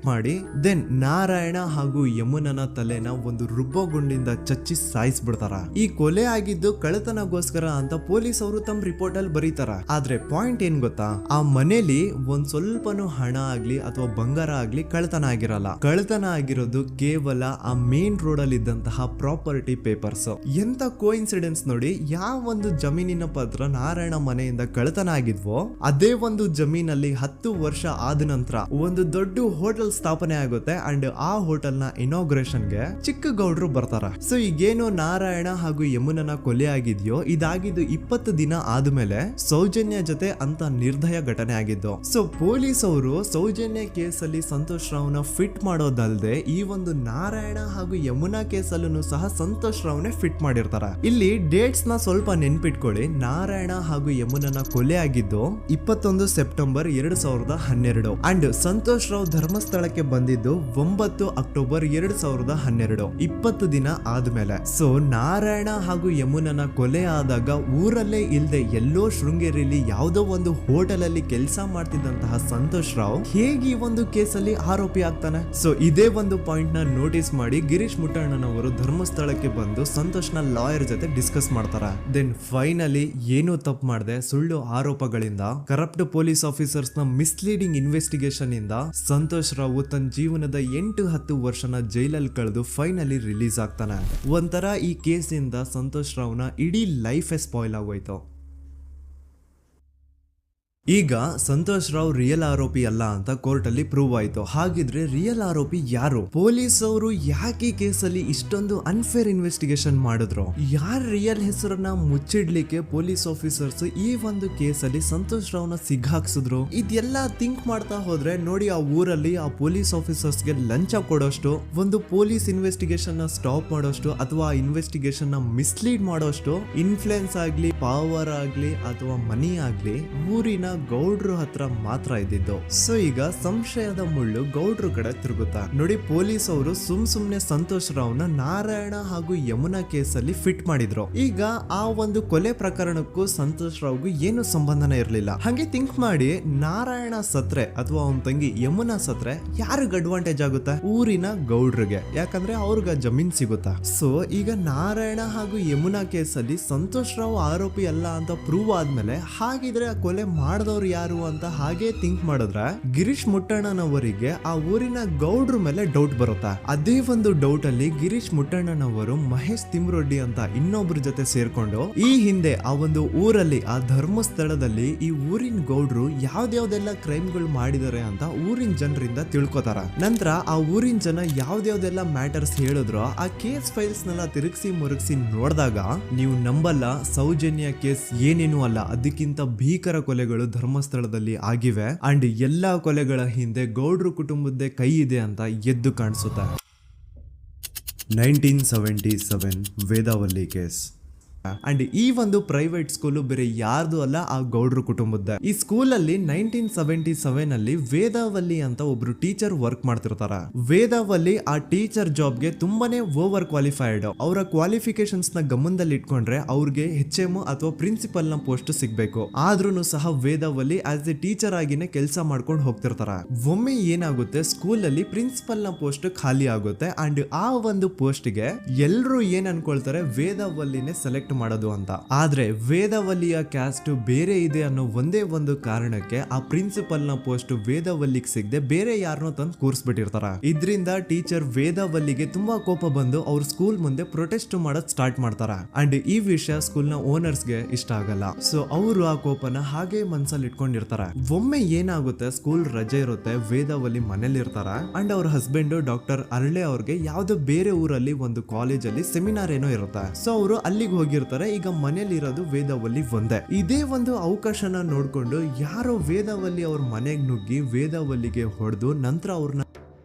ಮಾಡಿ ದೆನ್ ನಾರಾಯಣ ಹಾಗೂ ಯಮುನನ ತಲೆನ ಒಂದು ರುಬ್ಬಗುಂಡಿಂದ ಚಚ್ಚಿ ಸಾಯಿಸ್ಬಿಡ್ತಾರ. ಈ ಕೊಲೆ ಆಗಿದ್ದು ಕಳ್ಳತನಗೋಸ್ಕರ ಅಂತ ಪೊಲೀಸ್ ಅವರು ತಮ್ಮ ರಿಪೋರ್ಟ್ ಅಲ್ಲಿ ಬರೀತಾರ. ಆದ್ರೆ ಪಾಯಿಂಟ್ ಏನ್ ಗೊತ್ತಾ, ಆ ಮನೇಲಿ ಒಂದ್ ಸ್ವಲ್ಪನೂ ಹಣ ಆಗ್ಲಿ ಅಥವಾ ಬಂಗಾರ ಆಗ್ಲಿ ಕಳ್ಳತನ ಆಗಿರಲ್ಲ. ಕಳ್ಳತನ ಆಗಿರೋದು ಕೇವಲ ಆ ಮೇನ್ ರೋಡ್ ಅಲ್ಲಿ ಇದ್ದಂತಹ ಪ್ರಾಪರ್ಟಿ ಪೇಪರ್ಸ್. ಎಂತ ಕೋಇನ್ಸಿಡೆನ್ಸ್ ನೋಡಿ, ಯಾವ ಒಂದು ಜಮೀನಿನ ಪತ್ರ ನಾರಾಯಣ ಮನೆಯಿಂದ ಕಳ್ಳತನ ಆಗಿದ್ವೋ ಅದೇ ಒಂದು ಜಮೀನಲ್ಲಿ 10 ವರ್ಷ ಆದ ನಂತರ ಒಂದು ದೊಡ್ಡ ಹೋಟೆಲ್ ಸ್ಥಾಪನೆ ಆಗುತ್ತೆ ಅಂಡ್ ಆ ಹೋಟೆಲ್ ನ ಇನಾಗ್ರೇಷನ್ ಗೆ ಚಿಕ್ಕ ಗೌಡ್ರು ಬರ್ತಾರ. ಸೊ ಈಗೇನು ನಾರಾಯಣ ಹಾಗೂ ಯಮುನನ ಕೊಲೆ ಆಗಿದ್ಯೋ ಇದಾಗಿದ್ದು 20 ದಿನ ಆದ್ಮೇಲೆ ಸೌಜನ್ಯ ಜೊತೆ ಅಂತ ನಿರ್ದಯ ಘಟನೆ ಆಗಿದ್ದು. ಸೊ ಪೊಲೀಸ್ ಅವರು ಸೌಜನ್ಯ ಕೇಸಲ್ಲಿ ಸಂತೋಷ್ ರಾವ್ನ ಫಿಟ್ ಮಾಡೋದಲ್ದೆ ಈ ಒಂದು ನಾರಾಯಣ ಹಾಗೂ ಯಮುನಾ ಕೇಸಲ್ಲೂ ಸಹ ಸಂತೋಷ್ ರಾವ್ನೆ ಫಿಟ್ ಮಾಡಿರ್ತಾರ. ಇಲ್ಲಿ ಡೇಟ್ಸ್ ನ ಸ್ವಲ್ಪ ನೆನ್ಪಿಟ್ಕೊಳ್ಳಿ. ನಾರಾಯಣ ಹಾಗೂ ಯಮುನನ ಕೊಲೆ ಆಗಿದ್ದು 21 ಸೆಪ್ಟೆಂಬರ್ 2012 ಅಂಡ್ ಸಂತೋಷ್ ರಾವ್ ಧರ್ಮಸ್ಥಳ ಬಂದಿದ್ದು 9 ಅಕ್ಟೋಬರ್ 2012, 20 ದಿನ ಆದ್ಮೇಲೆ. ಸೊ ನಾರಾಯಣ ಹಾಗೂ ಯಮುನನ ಕೊಲೆ ಆದಾಗ ಊರಲ್ಲೇ ಇಲ್ದೆ ಎಲ್ಲೋ ಶೃಂಗೇರಿಯಲ್ಲಿ ಯಾವುದೋ ಒಂದು ಹೋಟೆಲ್ ಅಲ್ಲಿ ಕೆಲಸ ಮಾಡ್ತಿದ್ದಂತಹ ಸಂತೋಷ್ ರಾವ್ ಹೇಗೆ ಈ ಒಂದು ಕೇಸಲ್ಲಿ ಆರೋಪಿ ಆಗ್ತಾನೆ? ಸೊ ಇದೇ ಒಂದು ಪಾಯಿಂಟ್ ನ ನೋಟಿಸ್ ಮಾಡಿ ಗಿರೀಶ್ ಮುಟ್ಟಣ್ಣನವರು ಧರ್ಮಸ್ಥಳಕ್ಕೆ ಬಂದು ಸಂತೋಷ್ ನ ಲಾಯರ್ ಜೊತೆ ಡಿಸ್ಕಸ್ ಮಾಡ್ತಾರ. ದೆನ್ ಫೈನಲಿ ಏನೋ ತಪ್ಪು ಮಾಡದೆ ಸುಳ್ಳು ಆರೋಪಗಳಿಂದ ಕರಪ್ಟ್ ಪೊಲೀಸ್ ಆಫೀಸರ್ಸ್ ನ ಮಿಸ್ಲೀಡಿಂಗ್ ಇನ್ವೆಸ್ಟಿಗೇಷನ್ ಇಂದ ಸಂತೋಷ್ ರಾವ್ ತನ್ನ ಜೀವನದ 8-10 ವರ್ಷನ ಜೈಲಲ್ಲಿ ಕಳೆದು ಫೈನಲಿ ರಿಲೀಸ್ ಆಗ್ತಾನೆ. ಒಂಥರ ಈ ಕೇಸಿಂದ ಸಂತೋಷ್ ರಾವ್ನ ಇಡೀ ಲೈಫೇ ಸ್ಪಾಯ್ಲ್ ಆಗೋಯ್ತು. ಈಗ ಸಂತೋಷ್ ರಾವ್ ರಿಯಲ್ ಆರೋಪಿ ಅಲ್ಲ ಅಂತ ಕೋರ್ಟ್ ಅಲ್ಲಿ ಪ್ರೂವ್ ಆಯ್ತು. ಹಾಗಿದ್ರೆ ರಿಯಲ್ ಆರೋಪಿ ಯಾರು? ಪೊಲೀಸ್ ಅವರು ಯಾಕೆ ಕೇಸಲ್ಲಿ ಇಷ್ಟೊಂದು ಅನ್ಫೇರ್ ಇನ್ವೆಸ್ಟಿಗೇಷನ್ ಮಾಡಿದ್ರು? ಯಾರ ರಿಯಲ್ ಹೆಸರನ್ನ ಮುಚ್ಚಿಡ್ಲಿಕ್ಕೆ ಪೊಲೀಸ್ ಆಫೀಸರ್ಸ್ ಈ ಒಂದು ಕೇಸಲ್ಲಿ ಸಂತೋಷ್ ರಾವ್ನ ಸಿಗ್ಹಾಕ್ಸಿದ್ರು? ಇದೆಲ್ಲ ಥಿಂಕ್ ಮಾಡ್ತಾ ಹೋದ್ರೆ ನೋಡಿ, ಆ ಊರಲ್ಲಿ ಆ ಪೊಲೀಸ್ ಆಫೀಸರ್ಸ್ಗೆ ಲಂಚ ಕೊಡೋಷ್ಟು, ಒಂದು ಪೊಲೀಸ್ ಇನ್ವೆಸ್ಟಿಗೇಷನ್ ನ ಸ್ಟಾಪ್ ಮಾಡೋಷ್ಟು ಅಥವಾ ಆ ಇನ್ವೆಸ್ಟಿಗೇಷನ್ ನ ಮಿಸ್ಲೀಡ್ ಮಾಡೋಷ್ಟು ಇನ್ಫ್ಲುಯೆನ್ಸ್ ಆಗ್ಲಿ, ಪವರ್ ಆಗ್ಲಿ ಅಥವಾ ಮನಿ ಆಗ್ಲಿ ಊರಿನ ಗೌಡ್ರು ಹತ್ರ ಮಾತ್ರ ಇದ್ದಿದ್ದು. ಸೊ ಈಗ ಸಂಶಯದ ಮುಳ್ಳು ಗೌಡ್ರು ಕಡೆ ತಿರುಗುತ್ತಾ. ನೋಡಿ, ಪೊಲೀಸ್ ಅವರು ಸುಮ್ನೆ ಸಂತೋಷ್ ರಾವ್ನ ನಾರಾಯಣ ಹಾಗೂ ಯಮುನಾ ಕೇಸಲ್ಲಿ ಫಿಟ್ ಮಾಡಿದ್ರು. ಈಗ ಆ ಒಂದು ಕೊಲೆ ಪ್ರಕರಣಕ್ಕೂ ಸಂತೋಷ್ ರಾವ್ಗೂ ಏನು ಸಂಬಂಧನೇ ಇರ್ಲಿಲ್ಲ. ಹಂಗೆ ಥಿಂಕ್ ಮಾಡಿ, ನಾರಾಯಣ ಸತ್ರೆ ಅಥವಾ ಅವನ ತಂಗಿ ಯಮುನಾ ಸತ್ರೆ ಯಾರಿಗ ಅಡ್ವಾಂಟೇಜ್ ಆಗುತ್ತೆ? ಊರಿನ ಗೌಡ್ರಿಗೆ, ಯಾಕಂದ್ರೆ ಅವ್ರಿಗೆ ಜಮೀನ್ ಸಿಗುತ್ತಾ. ಸೊ ಈಗ ನಾರಾಯಣ ಹಾಗೂ ಯಮುನಾ ಕೇಸಲ್ಲಿ ಸಂತೋಷ್ ರಾವ್ ಆರೋಪಿ ಅಲ್ಲ ಅಂತ ಪ್ರೂವ್ ಆದ್ಮೇಲೆ, ಹಾಗಿದ್ರೆ ಆ ಕೊಲೆ ಮಾಡಿದವ್ರು ಯಾರು ಅಂತ ಹಾಗೆ ಥಿಂಕ್ ಮಾಡಿದ್ರೆ ಗಿರೀಶ್ ಮುಟ್ಟಣ್ಣನವರಿಗೆ ಆ ಊರಿನ ಗೌಡ್ರ ಮೇಲೆ ಡೌಟ್ ಬರುತ್ತಾ. ಅದೇ ಒಂದು ಡೌಟ್ ಅಲ್ಲಿ ಗಿರೀಶ್ ಮುಟ್ಟಣ್ಣನವರು ಮಹೇಶ್ ತಿಮ್ರೊಡ್ಡಿ ಅಂತ ಇನ್ನೊಬ್ರ ಜೊತೆ ಸೇರ್ಕೊಂಡು ಈ ಹಿಂದೆ ಆ ಒಂದು ಊರಲ್ಲಿ, ಆ ಧರ್ಮಸ್ಥಳದಲ್ಲಿ ಈ ಊರಿನ ಗೌಡ್ರು ಯಾವ್ದ್ಯಾವ್ದೆಲ್ಲ ಕ್ರೈಮ್ಗಳು ಮಾಡಿದಾರೆ ಅಂತ ಊರಿನ ಜನರಿಂದ ತಿಳ್ಕೊತಾರ. ನಂತರ ಆ ಊರಿನ ಜನ ಯಾವ್ದ್ಯಾವ್ದೆಲ್ಲ ಮ್ಯಾಟರ್ಸ್ ಹೇಳಿದ್ರು ಆ ಕೇಸ್ ಫೈಲ್ಸ್ ನೆಲ್ಲ ತಿರುಗಿಸಿ ಮುರುಗಿಸಿ ನೋಡಿದಾಗ ನೀವು ನಂಬಲ್ಲ, ಸೌಜನ್ಯ ಕೇಸ್ ಏನೇನು ಅಲ್ಲ, ಅದಕ್ಕಿಂತ ಭೀಕರ ಕೊಲೆಗಳು ಧರ್ಮಸ್ಥಳದಲ್ಲಿ ಆಗಿವೆ. ಅಂಡ್ ಎಲ್ಲಾ ಕೊಲೆಗಳ ಹಿಂದೆ ಗೌಡ್ರು ಕುಟುಂಬದ್ದೇ ಕೈ ಇದೆ ಅಂತ ಎದ್ದು ಕಾಣಿಸುತ್ತೆ. 1977 ವೇದಾವಲ್ಲಿ ಕೇಸ್. ಅಂಡ್ ಈ ಒಂದು ಪ್ರೈವೇಟ್ ಸ್ಕೂಲು ಬೇರೆ ಯಾರ್ದು ಅಲ್ಲ, ಆ ಗೌಡ್ರು ಕುಟುಂಬದ. ಈ ಸ್ಕೂಲಲ್ಲಿ 1977 ಅಲ್ಲಿ ವೇದಾವಲ್ಲಿ ಅಂತ ಒಬ್ರು ಟೀಚರ್ ವರ್ಕ್ ಮಾಡ್ತಿರ್ತಾರ. ವೇದಾವಲ್ಲಿ ಆ ಟೀಚರ್ ಜಾಬ್ಗೆ ತುಂಬಾನೇ ಓವರ್ ಕ್ವಾಲಿಫೈಡ್. ಅವರ ಕ್ವಾಲಿಫಿಕೇಶನ್ಸ್ ನ ಗಮನದಲ್ಲಿ ಇಟ್ಕೊಂಡ್ರೆ ಅವ್ರಿಗೆ HM ಅಥವಾ ಪ್ರಿನ್ಸಿಪಲ್ ನ ಪೋಸ್ಟ್ ಸಿಗ್ಬೇಕು. ಆದ್ರೂ ಸಹ ವೇದಾವಲ್ಲಿ ಆಸ್ ಎ ಟೀಚರ್ ಆಗಿನೇ ಕೆಲಸ ಮಾಡ್ಕೊಂಡು ಹೋಗ್ತಿರ್ತಾರ. ಒಮ್ಮೆ ಏನಾಗುತ್ತೆ, ಸ್ಕೂಲ್ ಅಲ್ಲಿ ಪ್ರಿನ್ಸಿಪಲ್ ನ ಪೋಸ್ಟ್ ಖಾಲಿ ಆಗುತ್ತೆ. ಅಂಡ್ ಆ ಒಂದು ಪೋಸ್ಟ್ ಗೆ ಎಲ್ರು ಏನ್ ಅನ್ಕೊಳ್ತಾರೆ, ವೇದಾವಲ್ಲಿನೇ ಸೆಲೆಕ್ಟ್ ಮಾಡೋದು ಅಂತ. ಆದ್ರೆ ವೇದಾವಲ್ಲಿಯ ಕ್ಯಾಸ್ಟ್ ಬೇರೆ ಇದೆ ಅನ್ನೋ ಒಂದೇ ಒಂದು ಕಾರಣಕ್ಕೆ ಆ ಪ್ರಿನ್ಸಿಪಲ್ ನ ಪೋಸ್ಟ್ ವೇದಾವಲ್ಲಿಗೆ ಸಿಗದೆ ಬೇರೆ ಯಾರನ್ನೋ ತಂದು ಕೂರಿಸ್ಬಿಟ್ಟಿರ್ತಾರ. ಇದರಿಂದ ಟೀಚರ್ ವೇದಾವಲ್ಲಿಗೆ ತುಂಬಾ ಕೋಪ ಬಂದು ಅವ್ರ ಸ್ಕೂಲ್ ಮುಂದೆ ಪ್ರೊಟೆಸ್ಟ್ ಮಾಡೋದ್ ಸ್ಟಾರ್ಟ್ ಮಾಡ್ತಾರ. ಅಂಡ್ ಈ ವಿಷಯ ಸ್ಕೂಲ್ ನ ಓನರ್ಸ್ ಗೆ ಇಷ್ಟ ಆಗಲ್ಲ. ಸೊ ಅವರು ಆ ಕೋಪನ ಹಾಗೆ ಮನ್ಸಲ್ಲಿ ಇಟ್ಕೊಂಡಿರ್ತಾರ. ಒಮ್ಮೆ ಏನಾಗುತ್ತೆ, ಸ್ಕೂಲ್ ರಜೆ ಇರುತ್ತೆ, ವೇದಾವಲ್ಲಿ ಮನೇಲಿ ಇರ್ತಾರ. ಅಂಡ್ ಅವ್ರ ಹಸ್ಬೆಂಡ್ ಡಾಕ್ಟರ್ ಅರಳೆ ಅವ್ರಿಗೆ ಯಾವ್ದೋ ಬೇರೆ ಊರಲ್ಲಿ ಒಂದು ಕಾಲೇಜ್ ಅಲ್ಲಿ ಸೆಮಿನಾರ್ ಏನೋ ಇರುತ್ತೆ. ಸೊ ಅವರು ಅಲ್ಲಿಗೆ ಹೋಗಿರ್ತಾರೆ. ಈಗ ಮನೇಲಿ ಇರೋದು ವೇದಾವಲ್ಲಿ ಒಂದೇ. ಇದೇ ಒಂದು ಅವಕಾಶನ ನೋಡ್ಕೊಂಡು ಯಾರೋ ವೇದಾವಲ್ಲಿ ಅವ್ರ ಮನೆಗೆ ನುಗ್ಗಿ ವೇದಾವಲ್ಲಿಗೆ ಹೊಡೆದು ನಂತರ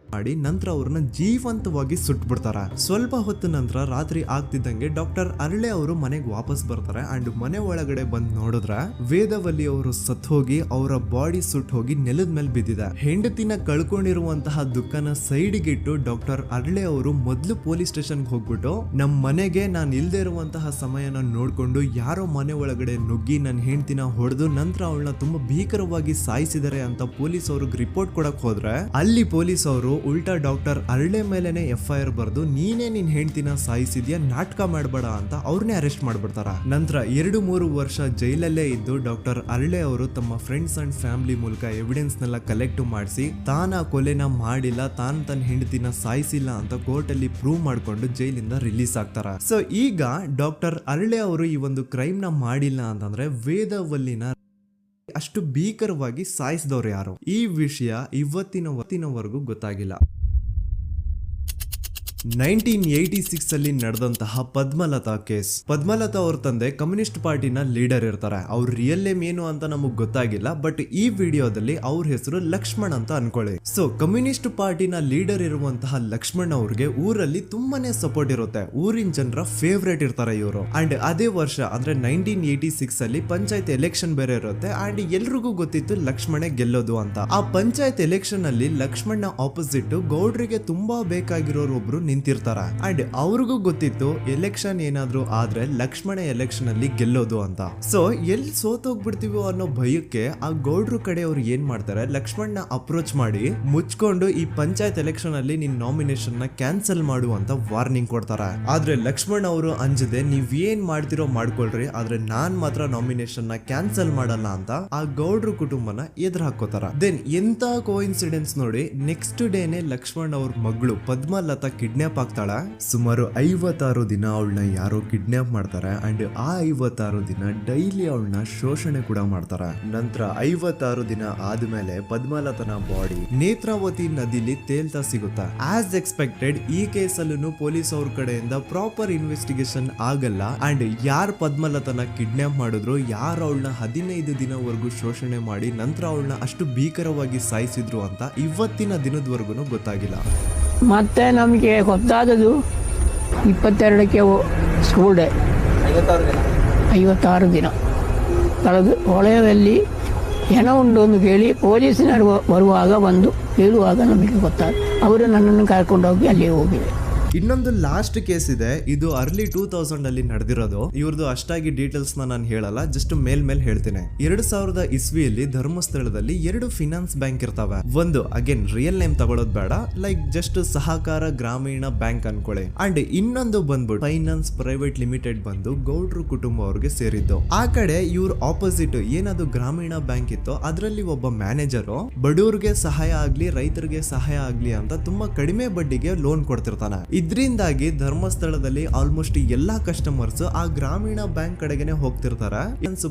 ಅವ್ರನ್ನ ಜೀವಂತವಾಗಿ ಸುಟ್ಬಿಡ್ತಾರ. ಸ್ವಲ್ಪ ಹೊತ್ತು ನಂತರ ರಾತ್ರಿ ಆಗ್ತಿದ್ದಂಗೆ ಡಾಕ್ಟರ್ ಅರಳೆ ಅವರು ಮನೆಗೆ ವಾಪಸ್ ಬರ್ತಾರೆ. ಅಂಡ್ ಮನೆ ಒಳಗಡೆ ಬಂದ್ ನೋಡಿದ್ರೆ ವೇದಾವಲ್ಲಿ ಅವರು ಸತ್ ಹೋಗಿ ಅವರ ಬಾಡಿ ಸುಟ್ ಹೋಗಿ ನೆಲದ ಮೇಲೆ ಬಿದ್ದಿದೆ. ಹೆಂಡತಿನ ಕಳ್ಕೊಂಡಿರುವಂತಹ ದುಃಖನ ಸೈಡ್ಗೆ ಇಟ್ಟು ಡಾಕ್ಟರ್ ಅರಳೆ ಅವರು ಮೊದ್ಲು ಪೊಲೀಸ್ ಸ್ಟೇಷನ್ ಹೋಗ್ಬಿಟ್ಟು ನಮ್ ಮನೆಗೆ ನಾನು ಇಲ್ದೇ ಇರುವಂತಹ ಸಮಯನ ನೋಡ್ಕೊಂಡು ಯಾರೋ ಮನೆ ಒಳಗಡೆ ನುಗ್ಗಿ ನನ್ನ ಹೆಂಡತಿನ ಹೊಡೆದು ನಂತರ ಅವಳನ್ನ ತುಂಬಾ ಭೀಕರವಾಗಿ ಸಾಯಿಸಿದ್ದಾರೆ ಅಂತ ಪೊಲೀಸ್ ಅವ್ರಿಗೆ ರಿಪೋರ್ಟ್ ಕೊಡಕ್ ಹೋದ್ರೆ, ಅಲ್ಲಿ ಪೊಲೀಸ್ ಅವರು ಉಲ್ಟಾ ಡಾಕ್ಟರ್ ಅರಳೆ ಮೇಲೆನೆ FIR ಬರ್ದು ನೀನೇ ನಿನ್ ಹೆಂಡತಿನ ಸಾಯಿಸಿದ್ಯಾ, ನಾಟಕ ಮಾಡಬೇಡ ಅಂತ ಅವ್ರನ್ನೇ ಅರೆಸ್ಟ್ ಮಾಡ್ಬಿಡ್ತಾರ. ನಂತರ 2-3 ವರ್ಷ ಜೈಲಲ್ಲೇ ಇದ್ದು ಡಾಕ್ಟರ್ ಅರಳೆ ಅವರು ತಮ್ಮ ಫ್ರೆಂಡ್ಸ್ ಅಂಡ್ ಫ್ಯಾಮಿಲಿ ಮೂಲಕ ಎವಿಡೆನ್ಸ್ ನೆಲ್ಲ ಕಲೆಕ್ಟ್ ಮಾಡಿಸಿ ತಾನ ಕೊಲೆನ ಮಾಡಿಲ್ಲ, ತನ್ನ ಹೆಂಡತಿನ ಸಾಯಿಸಿಲ್ಲ ಅಂತ ಕೋರ್ಟ್ ಅಲ್ಲಿ ಪ್ರೂವ್ ಮಾಡ್ಕೊಂಡು ಜೈಲಿಂದ ರಿಲೀಸ್ ಆಗ್ತಾರ. ಸೊ ಈಗ ಡಾಕ್ಟರ್ ಅರಳೆ ಅವರು ಈ ಒಂದು ಕ್ರೈಮ್ ನ ಮಾಡಿಲ್ಲ ಅಂತಂದ್ರೆ ವೇದಾವಲ್ಲಿನ ಅಷ್ಟು ಭೀಕರವಾಗಿ ಸಾಯಿಸಿದವ್ರು ಯಾರು? ಈ ವಿಷಯ ಇವತ್ತಿನವರೆಗೂ ಗೊತ್ತಾಗಿಲ್ಲ. 1986 ಅಲ್ಲಿ ನಡೆದಂತಹ ಪದ್ಮಲತಾ ಕೇಸ್. ಪದ್ಮಲತಾ ಅವ್ರ ತಂದೆ ಕಮ್ಯುನಿಸ್ಟ್ ಪಾರ್ಟಿನ ಲೀಡರ್ ಇರ್ತಾರೆ. ಅವ್ರ ರಿಯಲ್ ನೇಮ್ ಏನು ಅಂತ ನಮಗ್ ಗೊತ್ತಾಗಿಲ್ಲ, ಬಟ್ ಈ ವಿಡಿಯೋದಲ್ಲಿ ಅವ್ರ ಹೆಸರು ಲಕ್ಷ್ಮಣ್ ಅಂತ ಅನ್ಕೊಳ್ಳಿ. ಸೊ ಕಮ್ಯುನಿಸ್ಟ್ ಪಾರ್ಟಿನ ಲೀಡರ್ ಇರುವಂತಹ ಲಕ್ಷ್ಮಣ್ ಅವ್ರಿಗೆ ಊರಲ್ಲಿ ತುಂಬಾನೇ ಸಪೋರ್ಟ್ ಇರುತ್ತೆ. ಊರಿನ ಜನರ ಫೇವ್ರೇಟ್ ಇರ್ತಾರೆ ಇವರು. ಅಂಡ್ ಅದೇ ವರ್ಷ ಅಂದ್ರೆ 1986 ಅಲ್ಲಿ ಪಂಚಾಯತ್ ಎಲೆಕ್ಷನ್ ಬೇರೆ ಇರುತ್ತೆ. ಅಂಡ್ ಎಲ್ರಿಗೂ ಗೊತ್ತಿತ್ತು ಲಕ್ಷ್ಮಣೆ ಗೆಲ್ಲೋದು ಅಂತ. ಆ ಪಂಚಾಯತ್ ಎಲೆಕ್ಷನ್ ಅಲ್ಲಿ ಲಕ್ಷ್ಮಣ್ನ ಆಪೋಸಿಟ್ ಗೌಡ್ರಿಗೆ ತುಂಬಾ ಬೇಕಾಗಿರೋರು ಒಬ್ರು ನಿಂತಿರ್ತಾರ. ಅಂಡ್ ಅವ್ರಿಗೂ ಗೊತ್ತಿತ್ತು ಎಲೆಕ್ಷನ್ ಏನಾದ್ರು ಆದ್ರೆ ಲಕ್ಷ್ಮಣ ಎಲೆಕ್ಷನ್ ಅಲ್ಲಿ ಗೆಲ್ಲೋದು ಅಂತ. ಸೊ ಎಲ್ಲಿ ಸೋತೋಗ್ಬಿಡ್ತೀವೋ ಅನ್ನೋ ಭಯಕ್ಕೆ ಆ ಗೌಡ್ರು ಕಡೆ ಅವ್ರು ಏನ್ ಮಾಡ್ತಾರೆ, ಲಕ್ಷ್ಮಣ್ನ ಅಪ್ರೋಚ್ ಮಾಡಿ ಮುಚ್ಕೊಂಡು ಈ ಪಂಚಾಯತ್ ಎಲೆಕ್ಷನ್ ಅಲ್ಲಿ ನಿನ್ ನಾಮಿನೇಷನ್ ನ ಕ್ಯಾನ್ಸಲ್ ಮಾಡು ಅಂತ ವಾರ್ನಿಂಗ್ ಕೊಡ್ತಾರ. ಆದ್ರೆ ಲಕ್ಷ್ಮಣ್ ಅವರು ಅಂಜದೆ ನೀವ್ ಏನ್ ಮಾಡ್ತಿರೋ ಮಾಡ್ಕೊಳ್ರಿ, ಆದ್ರೆ ನಾನ್ ಮಾತ್ರ ನಾಮಿನೇಷನ್ ನ ಕ್ಯಾನ್ಸಲ್ ಮಾಡಲ್ಲ ಅಂತ ಆ ಗೌಡ್ರು ಕುಟುಂಬನ ಎದುರು ಹಾಕೋತಾರ. ದೆನ್ ಎಂತ ಕೋಇನ್ಸಿಡೆನ್ಸ್ ನೋಡಿ, ನೆಕ್ಸ್ಟ್ ಡೇನೆ ಲಕ್ಷ್ಮಣ್ ಅವ್ರ ಮಗಳು ಪದ್ಮಲತಾ ಕಿಡ್ನಾಪ್ ಆಗ್ತಾಳ. ಸುಮಾರು 56 ದಿನ ಅವಳನ್ನ ಯಾರೋ ಕಿಡ್ನಾಪ್ ಮಾಡ್ತಾರೆ. ಅಂಡ್ ಆ 56 ದಿನ ಡೈಲಿ ಅವಳನ್ನ ಶೋಷಣೆ ಕೂಡ ಮಾಡ್ತಾರೆ. ನಂತರ 56 ದಿನ ಆದ್ಮೇಲೆ ಪದ್ಮಲತನ ಬಾಡಿ ನೇತ್ರಾವತಿ ನದಿಲಿ ತೇಲ್ತಾ ಸಿಗುತ್ತಾ. ಆಸ್ ಎಕ್ಸ್ಪೆಕ್ಟೆಡ್ ಈ ಕೇಸಲ್ಲೂ ಪೊಲೀಸ್ ಅವ್ರ ಕಡೆಯಿಂದ ಪ್ರಾಪರ್ ಇನ್ವೆಸ್ಟಿಗೇಷನ್ ಆಗಲ್ಲ. ಅಂಡ್ ಯಾರ್ ಪದ್ಮಲತನ ಕಿಡ್ನಾಪ್ ಮಾಡಿದ್ರು, ಯಾರು ಅವಳನ್ನ 15 ದಿನವರೆಗೂ ಶೋಷಣೆ ಮಾಡಿ ನಂತರ ಅವಳನ್ನ ಅಷ್ಟು ಭೀಕರವಾಗಿ ಸಾಯಿಸಿದ್ರು ಅಂತ ಇವತ್ತಿನ ದಿನದವರೆಗೂ ಗೊತ್ತಾಗಿಲ್ಲ. ಮತ್ತೆ ನಮಗೆ ಗೊತ್ತಾದದು 22ಕ್ಕೆ ಸ್ಕೂಲ್ ಡೇ 56 ದಿನ ಕಳೆದು ಹೊಳೆಯಲ್ಲಿ ಹೆಣ ಉಂಡು ಎಂದು ಕೇಳಿ ಪೊಲೀಸಿನವರು ಬರುವಾಗ ಬಂದು ಹೇಳುವಾಗ ನಮಗೆ ಗೊತ್ತಾಗ ಅವರು ನನ್ನನ್ನು ಕರ್ಕೊಂಡೋಗಿ ಅಲ್ಲಿ ಹೋಗಿವೆ. ಇನ್ನೊಂದು ಲಾಸ್ಟ್ ಕೇಸ್ ಇದೆ, ಇದು ಅರ್ಲಿ 2000 ಅಲ್ಲಿ ನಡೆದಿರೋದು. ಇವ್ರದ್ದು ಅಷ್ಟಾಗಿ ಡೀಟೇಲ್ಸ್ ನಾನು ಹೇಳಲ್ಲ, ಜಸ್ಟ್ ಮೇಲ್ ಹೇಳ್ತೀನಿ. 2000 ಇಸ್ವಿಯಲ್ಲಿ ಧರ್ಮಸ್ಥಳದಲ್ಲಿ 2 ಫಿನಾನ್ಸ್ ಬ್ಯಾಂಕ್ ಇರ್ತಾವೆ. ಒಂದು ಅಗೇನ್ ರಿಯಲ್ ನೇಮ್ ತಗೊಳ್ಳೋದು ಬೇಡ, ಲೈಕ್ ಜಸ್ಟ್ ಸಹಕಾರ ಗ್ರಾಮೀಣ ಬ್ಯಾಂಕ್ ಅನ್ಕೊಳ್ಳಿ. ಅಂಡ್ ಇನ್ನೊಂದು ಬಂದ್ಬಿಟ್ಟು ಫೈನಾನ್ಸ್ ಪ್ರೈವೇಟ್ ಲಿಮಿಟೆಡ್ ಬಂದು ಗೌಡ್ರು ಕುಟುಂಬ ಅವ್ರಿಗೆ ಸೇರಿದ್ದು. ಆ ಕಡೆ ಇವ್ರ ಆಪೋಸಿಟ್ ಏನದು ಗ್ರಾಮೀಣ ಬ್ಯಾಂಕ್ ಇತ್ತು, ಅದರಲ್ಲಿ ಒಬ್ಬ ಮ್ಯಾನೇಜರು ಬಡವ್ರಿಗೆ ಸಹಾಯ ಆಗ್ಲಿ ರೈತರಿಗೆ ಸಹಾಯ ಆಗ್ಲಿ ಅಂತ ತುಂಬಾ ಕಡಿಮೆ ಬಡ್ಡಿಗೆ ಲೋನ್ ಕೊಡ್ತಿರ್ತಾನೆ. ಇದರಿಂದಾಗಿ ಧರ್ಮಸ್ಥಳದಲ್ಲಿ ಆಲ್ಮೋಸ್ಟ್ ಎಲ್ಲಾ ಕಸ್ಟಮರ್ಸ್ ಆ ಗ್ರಾಮೀಣ ಬ್ಯಾಂಕ್ ಕಡೆಗೆ ಹೋಗ್ತಿರ್ತಾರೆ,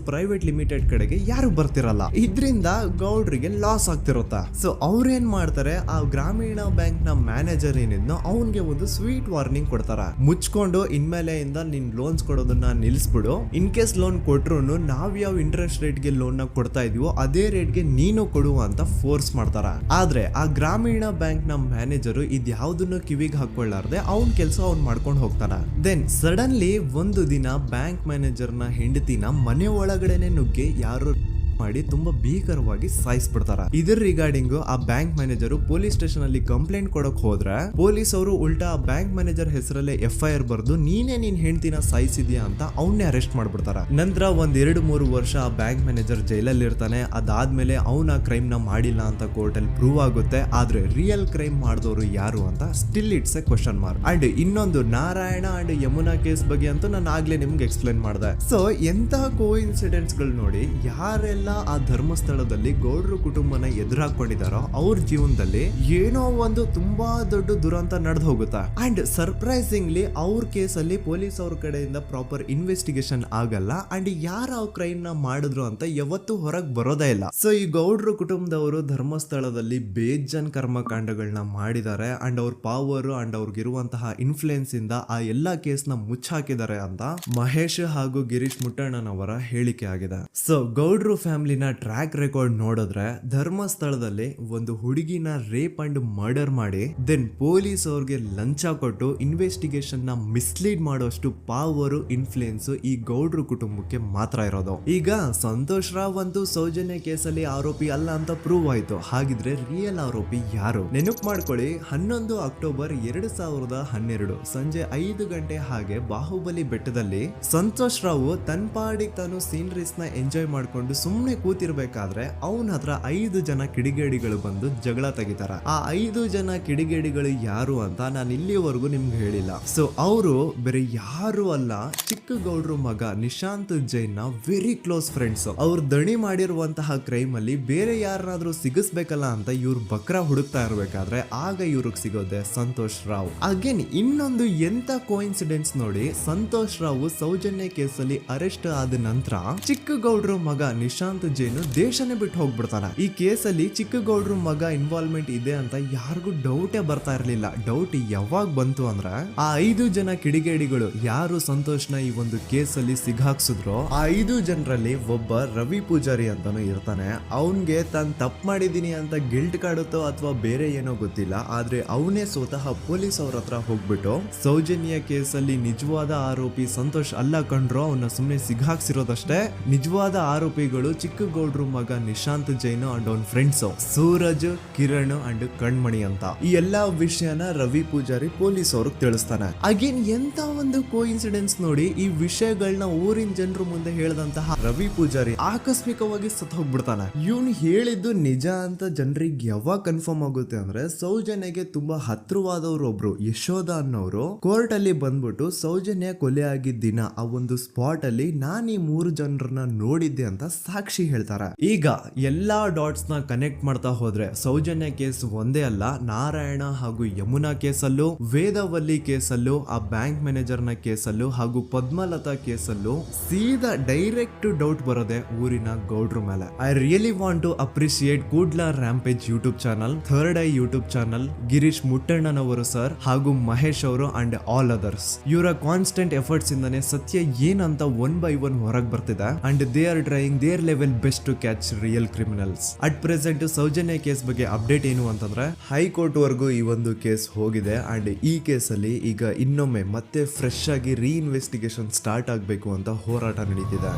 ಪ್ರೈವೇಟ್ ಲಿಮಿಟೆಡ್ ಕಡೆಗೆ ಯಾರು ಬರ್ತಿರಲ್ಲ. ಇದರಿಂದ ಗೌಡ್ರಿಗೆ ಲಾಸ್ ಆಗ್ತಿರುತ್ತ. ಸೊ ಅವ್ರೇನ್ ಮಾಡ್ತಾರೆ, ಆ ಗ್ರಾಮೀಣ ಬ್ಯಾಂಕ್ ನ ಮ್ಯಾನೇಜರ್ ಏನಿದ್ನೋ ಅವನ್ಗೆ ಒಂದು ಸ್ವೀಟ್ ವಾರ್ನಿಂಗ್ ಕೊಡ್ತಾರ, ಮುಚ್ಕೊಂಡು ಇನ್ಮೇಲೆಯಿಂದ ನಿನ್ ಲೋನ್ಸ್ ಕೊಡೋದನ್ನ ನಿಲ್ಸ್ಬಿಡು. ಇನ್ ಕೇಸ್ ಲೋನ್ ಕೊಟ್ರು ನಾವ್ ಯಾವ ಇಂಟ್ರೆಸ್ಟ್ ರೇಟ್ ಗೆ ಲೋನ್ ನ ಕೊಡ್ತಾ ಇದೀವೋ ಅದೇ ರೇಟ್ ಗೆ ನೀನು ಕೊಡು ಅಂತ ಫೋರ್ಸ್ ಮಾಡ್ತಾರ. ಆದ್ರೆ ಆ ಗ್ರಾಮೀಣ ಬ್ಯಾಂಕ್ ನ ಮ್ಯಾನೇಜರ್ ಇದ್ಯಾವುದನ್ನು ಕಿವಿಗೆ ಹಾಕೊಳ್ಳಾರ್ದೆ ಅವನ್ ಕೆಲಸ ಅವ್ನ್ ಮಾಡ್ಕೊಂಡು ಹೋಗ್ತಾನ. ದೆನ್ ಸಡನ್ಲಿ ಒಂದು ದಿನ ಬ್ಯಾಂಕ್ ಮ್ಯಾನೇಜರ್ ನ ಹೆಂಡತಿನ ಮನೆ ಒಳಗಡೆನೆ ನುಗ್ಗಿ ಯಾರು ಮಾಡಿ ತುಂಬಾ ಭೀಕರವಾಗಿ ಸಾಯಿಸ್ಬಿಡ್ತಾರ. ಇದರ ರಿಗಾರ್ಡಿಂಗ್ ಆ ಬ್ಯಾಂಕ್ ಮ್ಯಾನೇಜರ್ ಪೊಲೀಸ್ ಸ್ಟೇಷನ್ ಅಲ್ಲಿ ಕಂಪ್ಲೇಂಟ್ ಕೊಡಕ್ ಹೋದ್ರೆ ಪೊಲೀಸ್ ಅವರು ಉಲ್ಟಾ ಆ ಬ್ಯಾಂಕ್ ಮ್ಯಾನೇಜರ್ ಹೆಸರಲ್ಲೇ FIR ಬರ್ದು ನೀನೇ ನಿನ್ ಹೆಂಡತಿನ ಸಾಯಿಸಿದ್ಯಾ ಅಂತ ಅವನ್ನೇ ಅರೆಸ್ಟ್ ಮಾಡ್ಬಿಡ್ತಾರ. ನಂತರ 1-2-3 ವರ್ಷ ಆ ಬ್ಯಾಂಕ್ ಮ್ಯಾನೇಜರ್ ಜೈಲಲ್ಲಿ ಇರ್ತಾನೆ. ಅದಾದ್ಮೇಲೆ ಅವನ ಕ್ರೈಮ್ ನ ಮಾಡಿಲ್ಲ ಅಂತ ಕೋರ್ಟ್ ಅಲ್ಲಿ ಪ್ರೂವ್ ಆಗುತ್ತೆ. ಆದ್ರೆ ರಿಯಲ್ ಕ್ರೈಮ್ ಮಾಡಿದವರು ಯಾರು ಅಂತ still it's A question mark. And ಇನ್ನೊಂದು ನಾರಾಯಣ ಅಂಡ್ ಯಮುನಾ ಕೇಸ್ ಬಗ್ಗೆ ಅಂತೂ ನಾನು ಆಗ್ಲೇ ನಿಮ್ಗೆ ಎಕ್ಸ್ಪ್ಲೇನ್ ಮಾಡಿದೆ. ಸೊ ಎಂತ ಕೋಇನ್ಸಿಡೆಂಟ್ಸ್ ಗಳು ನೋಡಿ, ಯಾರೆಲ್ಲ ಆ ಧರ್ಮಸ್ಥಳದಲ್ಲಿ ಗೌಡ್ರು ಕುಟುಂಬನ ಎದುರಾಕೊಂಡಿದಾರೋ ಅವ್ರ ಜೀವನದಲ್ಲಿ ಏನೋ ಒಂದು ತುಂಬಾ ದೊಡ್ಡ ದುರಂತ ನಡೆದು ಹೋಗುತ್ತಾ. ಅಂಡ್ ಸರ್ಪ್ರೈಸಿಂಗ್ಲಿ ಅವ್ರ ಕೇಸಲ್ಲಿ ಪೊಲೀಸ್ ಅವ್ರ ಕಡೆಯಿಂದ ಪ್ರಾಪರ್ ಇನ್ವೆಸ್ಟಿಗೇಷನ್ ಆಗಲ್ಲ. ಅಂಡ್ ಯಾರು ಆ ಕ್ರೈಮ್ ನ ಮಾಡಿದ್ರು ಅಂತ ಯಾವತ್ತೂ ಹೊರಗೆ ಬರೋದೇ ಇಲ್ಲ. ಸೊ ಈ ಗೌಡ್ರು ಕುಟುಂಬದವರು ಧರ್ಮಸ್ಥಳದಲ್ಲಿ ಬೇಜನ್ ಕರ್ಮಕಾಂಡಗಳನ್ನ ಮಾಡಿದ್ದಾರೆ. ಅಂಡ್ ಅವ್ರ ಪವರ್ ಅಂಡ್ ಅವ್ರಿಗಿರುವಂತಹ ಇನ್ಫ್ಲೂಯೆನ್ಸ್ ಇಂದ ಆ ಎಲ್ಲಾ ಕೇಸ್ ನ ಮುಚ್ಚಾಕಿದ್ದಾರೆ ಅಂತ ಮಹೇಶ್ ಹಾಗೂ ಗಿರೀಶ್ ಮುಟ್ಟಣ್ಣನವರ ಹೇಳಿಕೆ ಆಗಿದೆ. ಸೊ ಗೌಡ್ರು ಫ್ಯಾಮಿಲಿನ ಟ್ರ್ಯಾಕ್ ರೆಕಾರ್ಡ್ ನೋಡಿದ್ರೆ ಧರ್ಮಸ್ಥಳದಲ್ಲಿ ಒಂದು ಹುಡುಗಿನ ರೇಪ್ ಅಂಡ್ ಮರ್ಡರ್ ಮಾಡಿ ದೆನ್ ಪೊಲೀಸ್ ಅವ್ರಿಗೆ ಲಂಚ ಕೊಟ್ಟು ಇನ್ವೆಸ್ಟಿಗೇಷನ್ ನ ಮಿಸ್ಲೀಡ್ ಮಾಡೋಷ್ಟು ಪವರ್ ಇನ್ಫ್ಲೂಯೆನ್ಸ್ ಈ ಗೌಡ್ರು ಕುಟುಂಬಕ್ಕೆ ಮಾತ್ರ ಇರೋದು. ಈಗ ಸಂತೋಷ್ ರಾವ್ ಅಂತೂ ಸೌಜನ್ಯ ಕೇಸಲ್ಲಿ ಆರೋಪಿ ಅಲ್ಲ ಅಂತ ಪ್ರೂವ್ ಆಯ್ತು. ಹಾಗಿದ್ರೆ ರಿಯಲ್ ಆರೋಪಿ ಯಾರು? ನೆನಪು ಮಾಡ್ಕೊಳ್ಳಿ, 11 ಅಕ್ಟೋಬರ್ 2012 ಸಂಜೆ 5 ಗಂಟೆ ಹಾಗೆ ಬಾಹುಬಲಿ ಬೆಟ್ಟದಲ್ಲಿ ಸಂತೋಷ್ ರಾವ್ ತನ್ನ ಪಾಡಿಗೆ ತಾನು ಸೀನರೀಸ್ ನ ಎಂಜಾಯ್ ಮಾಡ್ಕೊಂಡು ಸುಮ್ಮನೆ ಕೂತಿರ್ಬೇಕಾದ್ರೆ ಅವನ ಹತ್ರ 5 ಜನ ಕಿಡಿಗೇಡಿಗಳು ಬಂದು ಜಗಳ ತೆಗಿತಾರ. ಆ 5 ಜನ ಕಿಡಿಗೇಡಿಗಳು ಯಾರು ಅಂತ ನಾನು ಇಲ್ಲಿವರೆಗೂ ನಿಮ್ಗೆ ಹೇಳಿಲ್ಲ. ಸೊ ಅವರು ಬೇರೆ ಯಾರು ಅಲ್ಲ, ಚಿಕ್ಕ ಗೌಡ್ರು ಮಗ ನಿಶಾಂತ್ ಜೈನ್ ನ ವೆರಿ ಕ್ಲೋಸ್ ಫ್ರೆಂಡ್ಸ್. ಅವ್ರು ದಣಿ ಮಾಡಿರುವಂತಹ ಕ್ರೈಮ್ ಅಲ್ಲಿ ಬೇರೆ ಯಾರನ್ನಾದ್ರೂ ಸಿಗಿಸ್ಬೇಕಲ್ಲ ಅಂತ ಇವ್ರು ಬಕ್ರ ಹುಡುಕ್ತಾ ಇರ್ಬೇಕಾದ್ರೆ ಆಗ ಇವ್ರಿಗೆ ಸಿಗೋದೆ ಸಂತೋಷ್ ರಾವ್. ಅಗೇನ್ ಇನ್ನೊಂದು ಎಂತ ಕೋಇನ್ಸಿಡೆನ್ಸ್ ನೋಡಿ, ಸಂತೋಷ್ ರಾವ್ ಸೌಜನ್ಯ ಕೇಸಲ್ಲಿ ಅರೆಸ್ಟ್ ಆದ ನಂತರ ಚಿಕ್ಕ ಗೌಡ್ರು ಮಗ ನಿಶಾಂತ್ ಜೈನ್ ದೇಶನೇ ಬಿಟ್ಟು ಹೋಗ್ಬಿಡ್ತಾನೆ. ಈ ಕೇಸಲ್ಲಿ ಚಿಕ್ಕ ಗೌಡ್ರು ಮಗ ಇನ್ವಾಲ್ವ್ಮೆಂಟ್ ಇದೆ ಅಂತ ಯಾರಿಗೂ ಡೌಟೇ ಬರ್ತಾ ಇರ್ಲಿಲ್ಲ. ಡೌಟ್ ಯಾವಾಗ ಬಂತು ಅಂದ್ರೆ ಆ 5 ಜನ ಕಿಡಿಗೇಡಿಗಳು ಯಾರು ಸಂತೋಷ್ನ ಈ ಒಂದು ಕೇಸಲ್ಲಿ ಸಿಗಾಕ್ಸಿದ್ರು ಆ 5 ಜನರಲ್ಲಿ ಒಬ್ಬ ರವಿ ಪೂಜಾರಿ ಅಂತಾನು ಇರ್ತಾನೆ. ಅವನ್ಗೆ ತಾನು ತಪ್ಪು ಮಾಡಿದೀನಿ ಅಂತ ಗಿಲ್ಟ್ ಕಾಡುತ್ತೋ ಅಥವಾ ಬೇರೆ ಏನೋ ಗೊತ್ತಿಲ್ಲ, ಆದ್ರೆ ಅವನೇ ಸ್ವತಃ ಪೊಲೀಸ್ ಅವ್ರ ಹತ್ರ ಹೋಗ್ಬಿಟ್ಟು ಸೌಜನ್ಯ ಕೇಸಲ್ಲಿ ನಿಜವಾದ ಆರೋಪಿ ಸಂತೋಷ್ ಅಲ್ಲ ಕಂಡ್ರು, ಅವನ್ನ ಸುಮ್ನೆ ಸಿಗಾಕ್ಸಿರೋದಷ್ಟೇ, ನಿಜವಾದ ಆರೋಪಿಗಳು ಚಿಕ್ಕ ಗೌಡ್ರು ಮಗ ನಿಶಾಂತ್ ಜೈನ್ ಅಂಡ್ ಅವನ್ ಫ್ರೆಂಡ್ಸ್ ಸೂರಜ್, ಕಿರಣ್ ಅಂಡ್ ಕಣ್ಮಣಿ ಅಂತ. ಈ ಎಲ್ಲಾ ವಿಷಯನ ರವಿ ಪೂಜಾರಿ ಪೊಲೀಸ್ ಅವ್ರಿಗೆ ತಿಳಿಸ್ತಾನೆ. ಅಗೇನ್ ಎಂತ ಒಂದು ಕೋಇನ್ಸಿಡೆನ್ಸ್ ನೋಡಿ, ಈ ವಿಷಯಗಳನ್ನ ಊರಿನ ಜನರು ಮುಂದೆ ಹೇಳಿದಂತಹ ರವಿ ಪೂಜಾರಿ ಆಕಸ್ಮಿಕವಾಗಿ ಸತ್ ಹೋಗ್ಬಿಡ್ತಾನೆ. ಇವನು ಹೇಳಿದ್ದು ನಿಜ ಅಂತ ಜನರಿಗೆ ಯಾವಾಗ ಕನ್ಫರ್ಮ್ ಆಗುತ್ತೆ ಅಂದ್ರೆ ಸೌಜನ್ಯಗೆ ತುಂಬಾ ಹತ್ರವಾದವ್ರು ಒಬ್ರು ಯಶೋಧ ಅನ್ನೋರು ಕೋರ್ಟ್ ಅಲ್ಲಿ ಬಂದ್ಬಿಟ್ಟು ಸೌಜನ್ಯ ಕೊಲೆ ಆಗಿದ್ದ ದಿನ ಆ ಒಂದು ಸ್ಪಾಟ್ ಅಲ್ಲಿ ನಾನು ಈ 3 ಜನರನ್ನ ನೋಡಿದ್ದೆ ಅಂತ ಸಾಕ್ಷಿ ಹೇಳ್ತಾರೆ. ಈಗ ಎಲ್ಲಾ ಡಾಟ್ಸ್ ನ ಕನೆಕ್ಟ್ ಮಾಡ್ತಾ ಹೋದ್ರೆ ಸೌಜನ್ಯ ಕೇಸ್ ಒಂದೇ ಅಲ್ಲ, ನಾರಾಯಣ ಹಾಗೂ ಯಮುನಾ ಕೇಸಲ್ಲೂ, ವೇದವಲ್ಲಿ ಕೇಸಲ್ಲೂ, ಆ ಬ್ಯಾಂಕ್ ಮ್ಯಾನೇಜರ್ ನ ಕೇಸಲ್ಲೂ ಹಾಗೂ ಪದ್ಮಲತಾ ಕೇಸಲ್ಲೂ ಸೀದಾ ಡೈರೆಕ್ಟ್ ಡೌಟ್ ಬರೋದೆ ಊರಿನ ಗೌಡ್ರ ಮೇಲೆ. I really want to appreciate Kudla rampage YouTube channel, third eye YouTube channel, Girish ಮುಟ್ಟಣ್ಣನವರು ಸರ್ ಹಾಗೂ ಮಹೇಶ್ ಅವರು ಅಂಡ್ ಆಲ್ ಅದರ್ಸ್. ಇವರ ಕಾನ್ಸ್ಟೆಂಟ್ ಎಫರ್ಟ್ಸ್ ಇಂದಾನೆ ಸತ್ಯ ಏನಂತ 1 by 1 ಹೊರಗೆ ಬರ್ತಿದೆ and they are trying their level best to catch real criminals. At present Soujanya case ಬಗ್ಗೆ ಅಪ್ಡೇಟ್ ಏನು ಅಂತಂದ್ರೆ ಹೈಕೋರ್ಟ್ ವರೆಗೂ ಈ ಒಂದು ಕೇಸ್ ಹೋಗಿದೆ ಅಂಡ್ ಈ ಕೇಸಲ್ಲಿ ಈಗ ಇನ್ನೊಮ್ಮೆ ಮತ್ತೆ ಫ್ರೆಶ್ ಆಗಿ ರೀಇನ್ವೆಸ್ಟಿಗೇಷನ್ ಸ್ಟಾರ್ಟ್ ಆಗಬೇಕು ಅಂತ ಹೋರಾಟ ನಡೀತಿದೆ.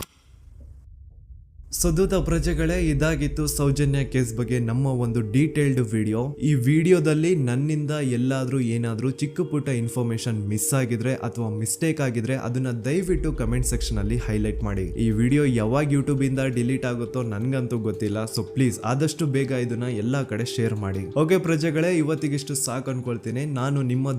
ಸುದೂತ ಪ್ರಜೆಗಳೇ, ಇದಾಗಿತ್ತು ಸೌಜನ್ಯ ಕೇಸ್ ಬಗ್ಗೆ ನಮ್ಮ ಒಂದು ಡೀಟೇಲ್ಡ್ ವಿಡಿಯೋ. ಈ ವಿಡಿಯೋದಲ್ಲಿ ನನ್ನಿಂದ ಎಲ್ಲಾದ್ರೂ ಏನಾದ್ರೂ ಚಿಕ್ಕ ಪುಟ್ಟ ಇನ್ಫಾರ್ಮೇಶನ್ ಮಿಸ್ ಆಗಿದ್ರೆ ಅಥವಾ ಮಿಸ್ಟೇಕ್ ಆಗಿದ್ರೆ ಅದನ್ನ ದಯವಿಟ್ಟು ಕಮೆಂಟ್ ಸೆಕ್ಷನ್ ಅಲ್ಲಿ ಹೈಲೈಟ್ ಮಾಡಿ. ಈ ವಿಡಿಯೋ ಯಾವಾಗ ಯೂಟ್ಯೂಬ್ ಇಂದ ಡಿಲೀಟ್ ಆಗುತ್ತೋ ನನ್ಗಂತೂ ಗೊತ್ತಿಲ್ಲ. ಸೊ ಪ್ಲೀಸ್ ಆದಷ್ಟು ಬೇಗ ಇದನ್ನ ಎಲ್ಲಾ ಕಡೆ ಶೇರ್ ಮಾಡಿ. ಓಕೆ ಪ್ರಜೆಗಳೇ, ಇವತ್ತಿಗಿಷ್ಟು ಸಾಕು ಅನ್ಕೊಳ್ತೀನಿ. ನಾನು ನಿಮ್ಮ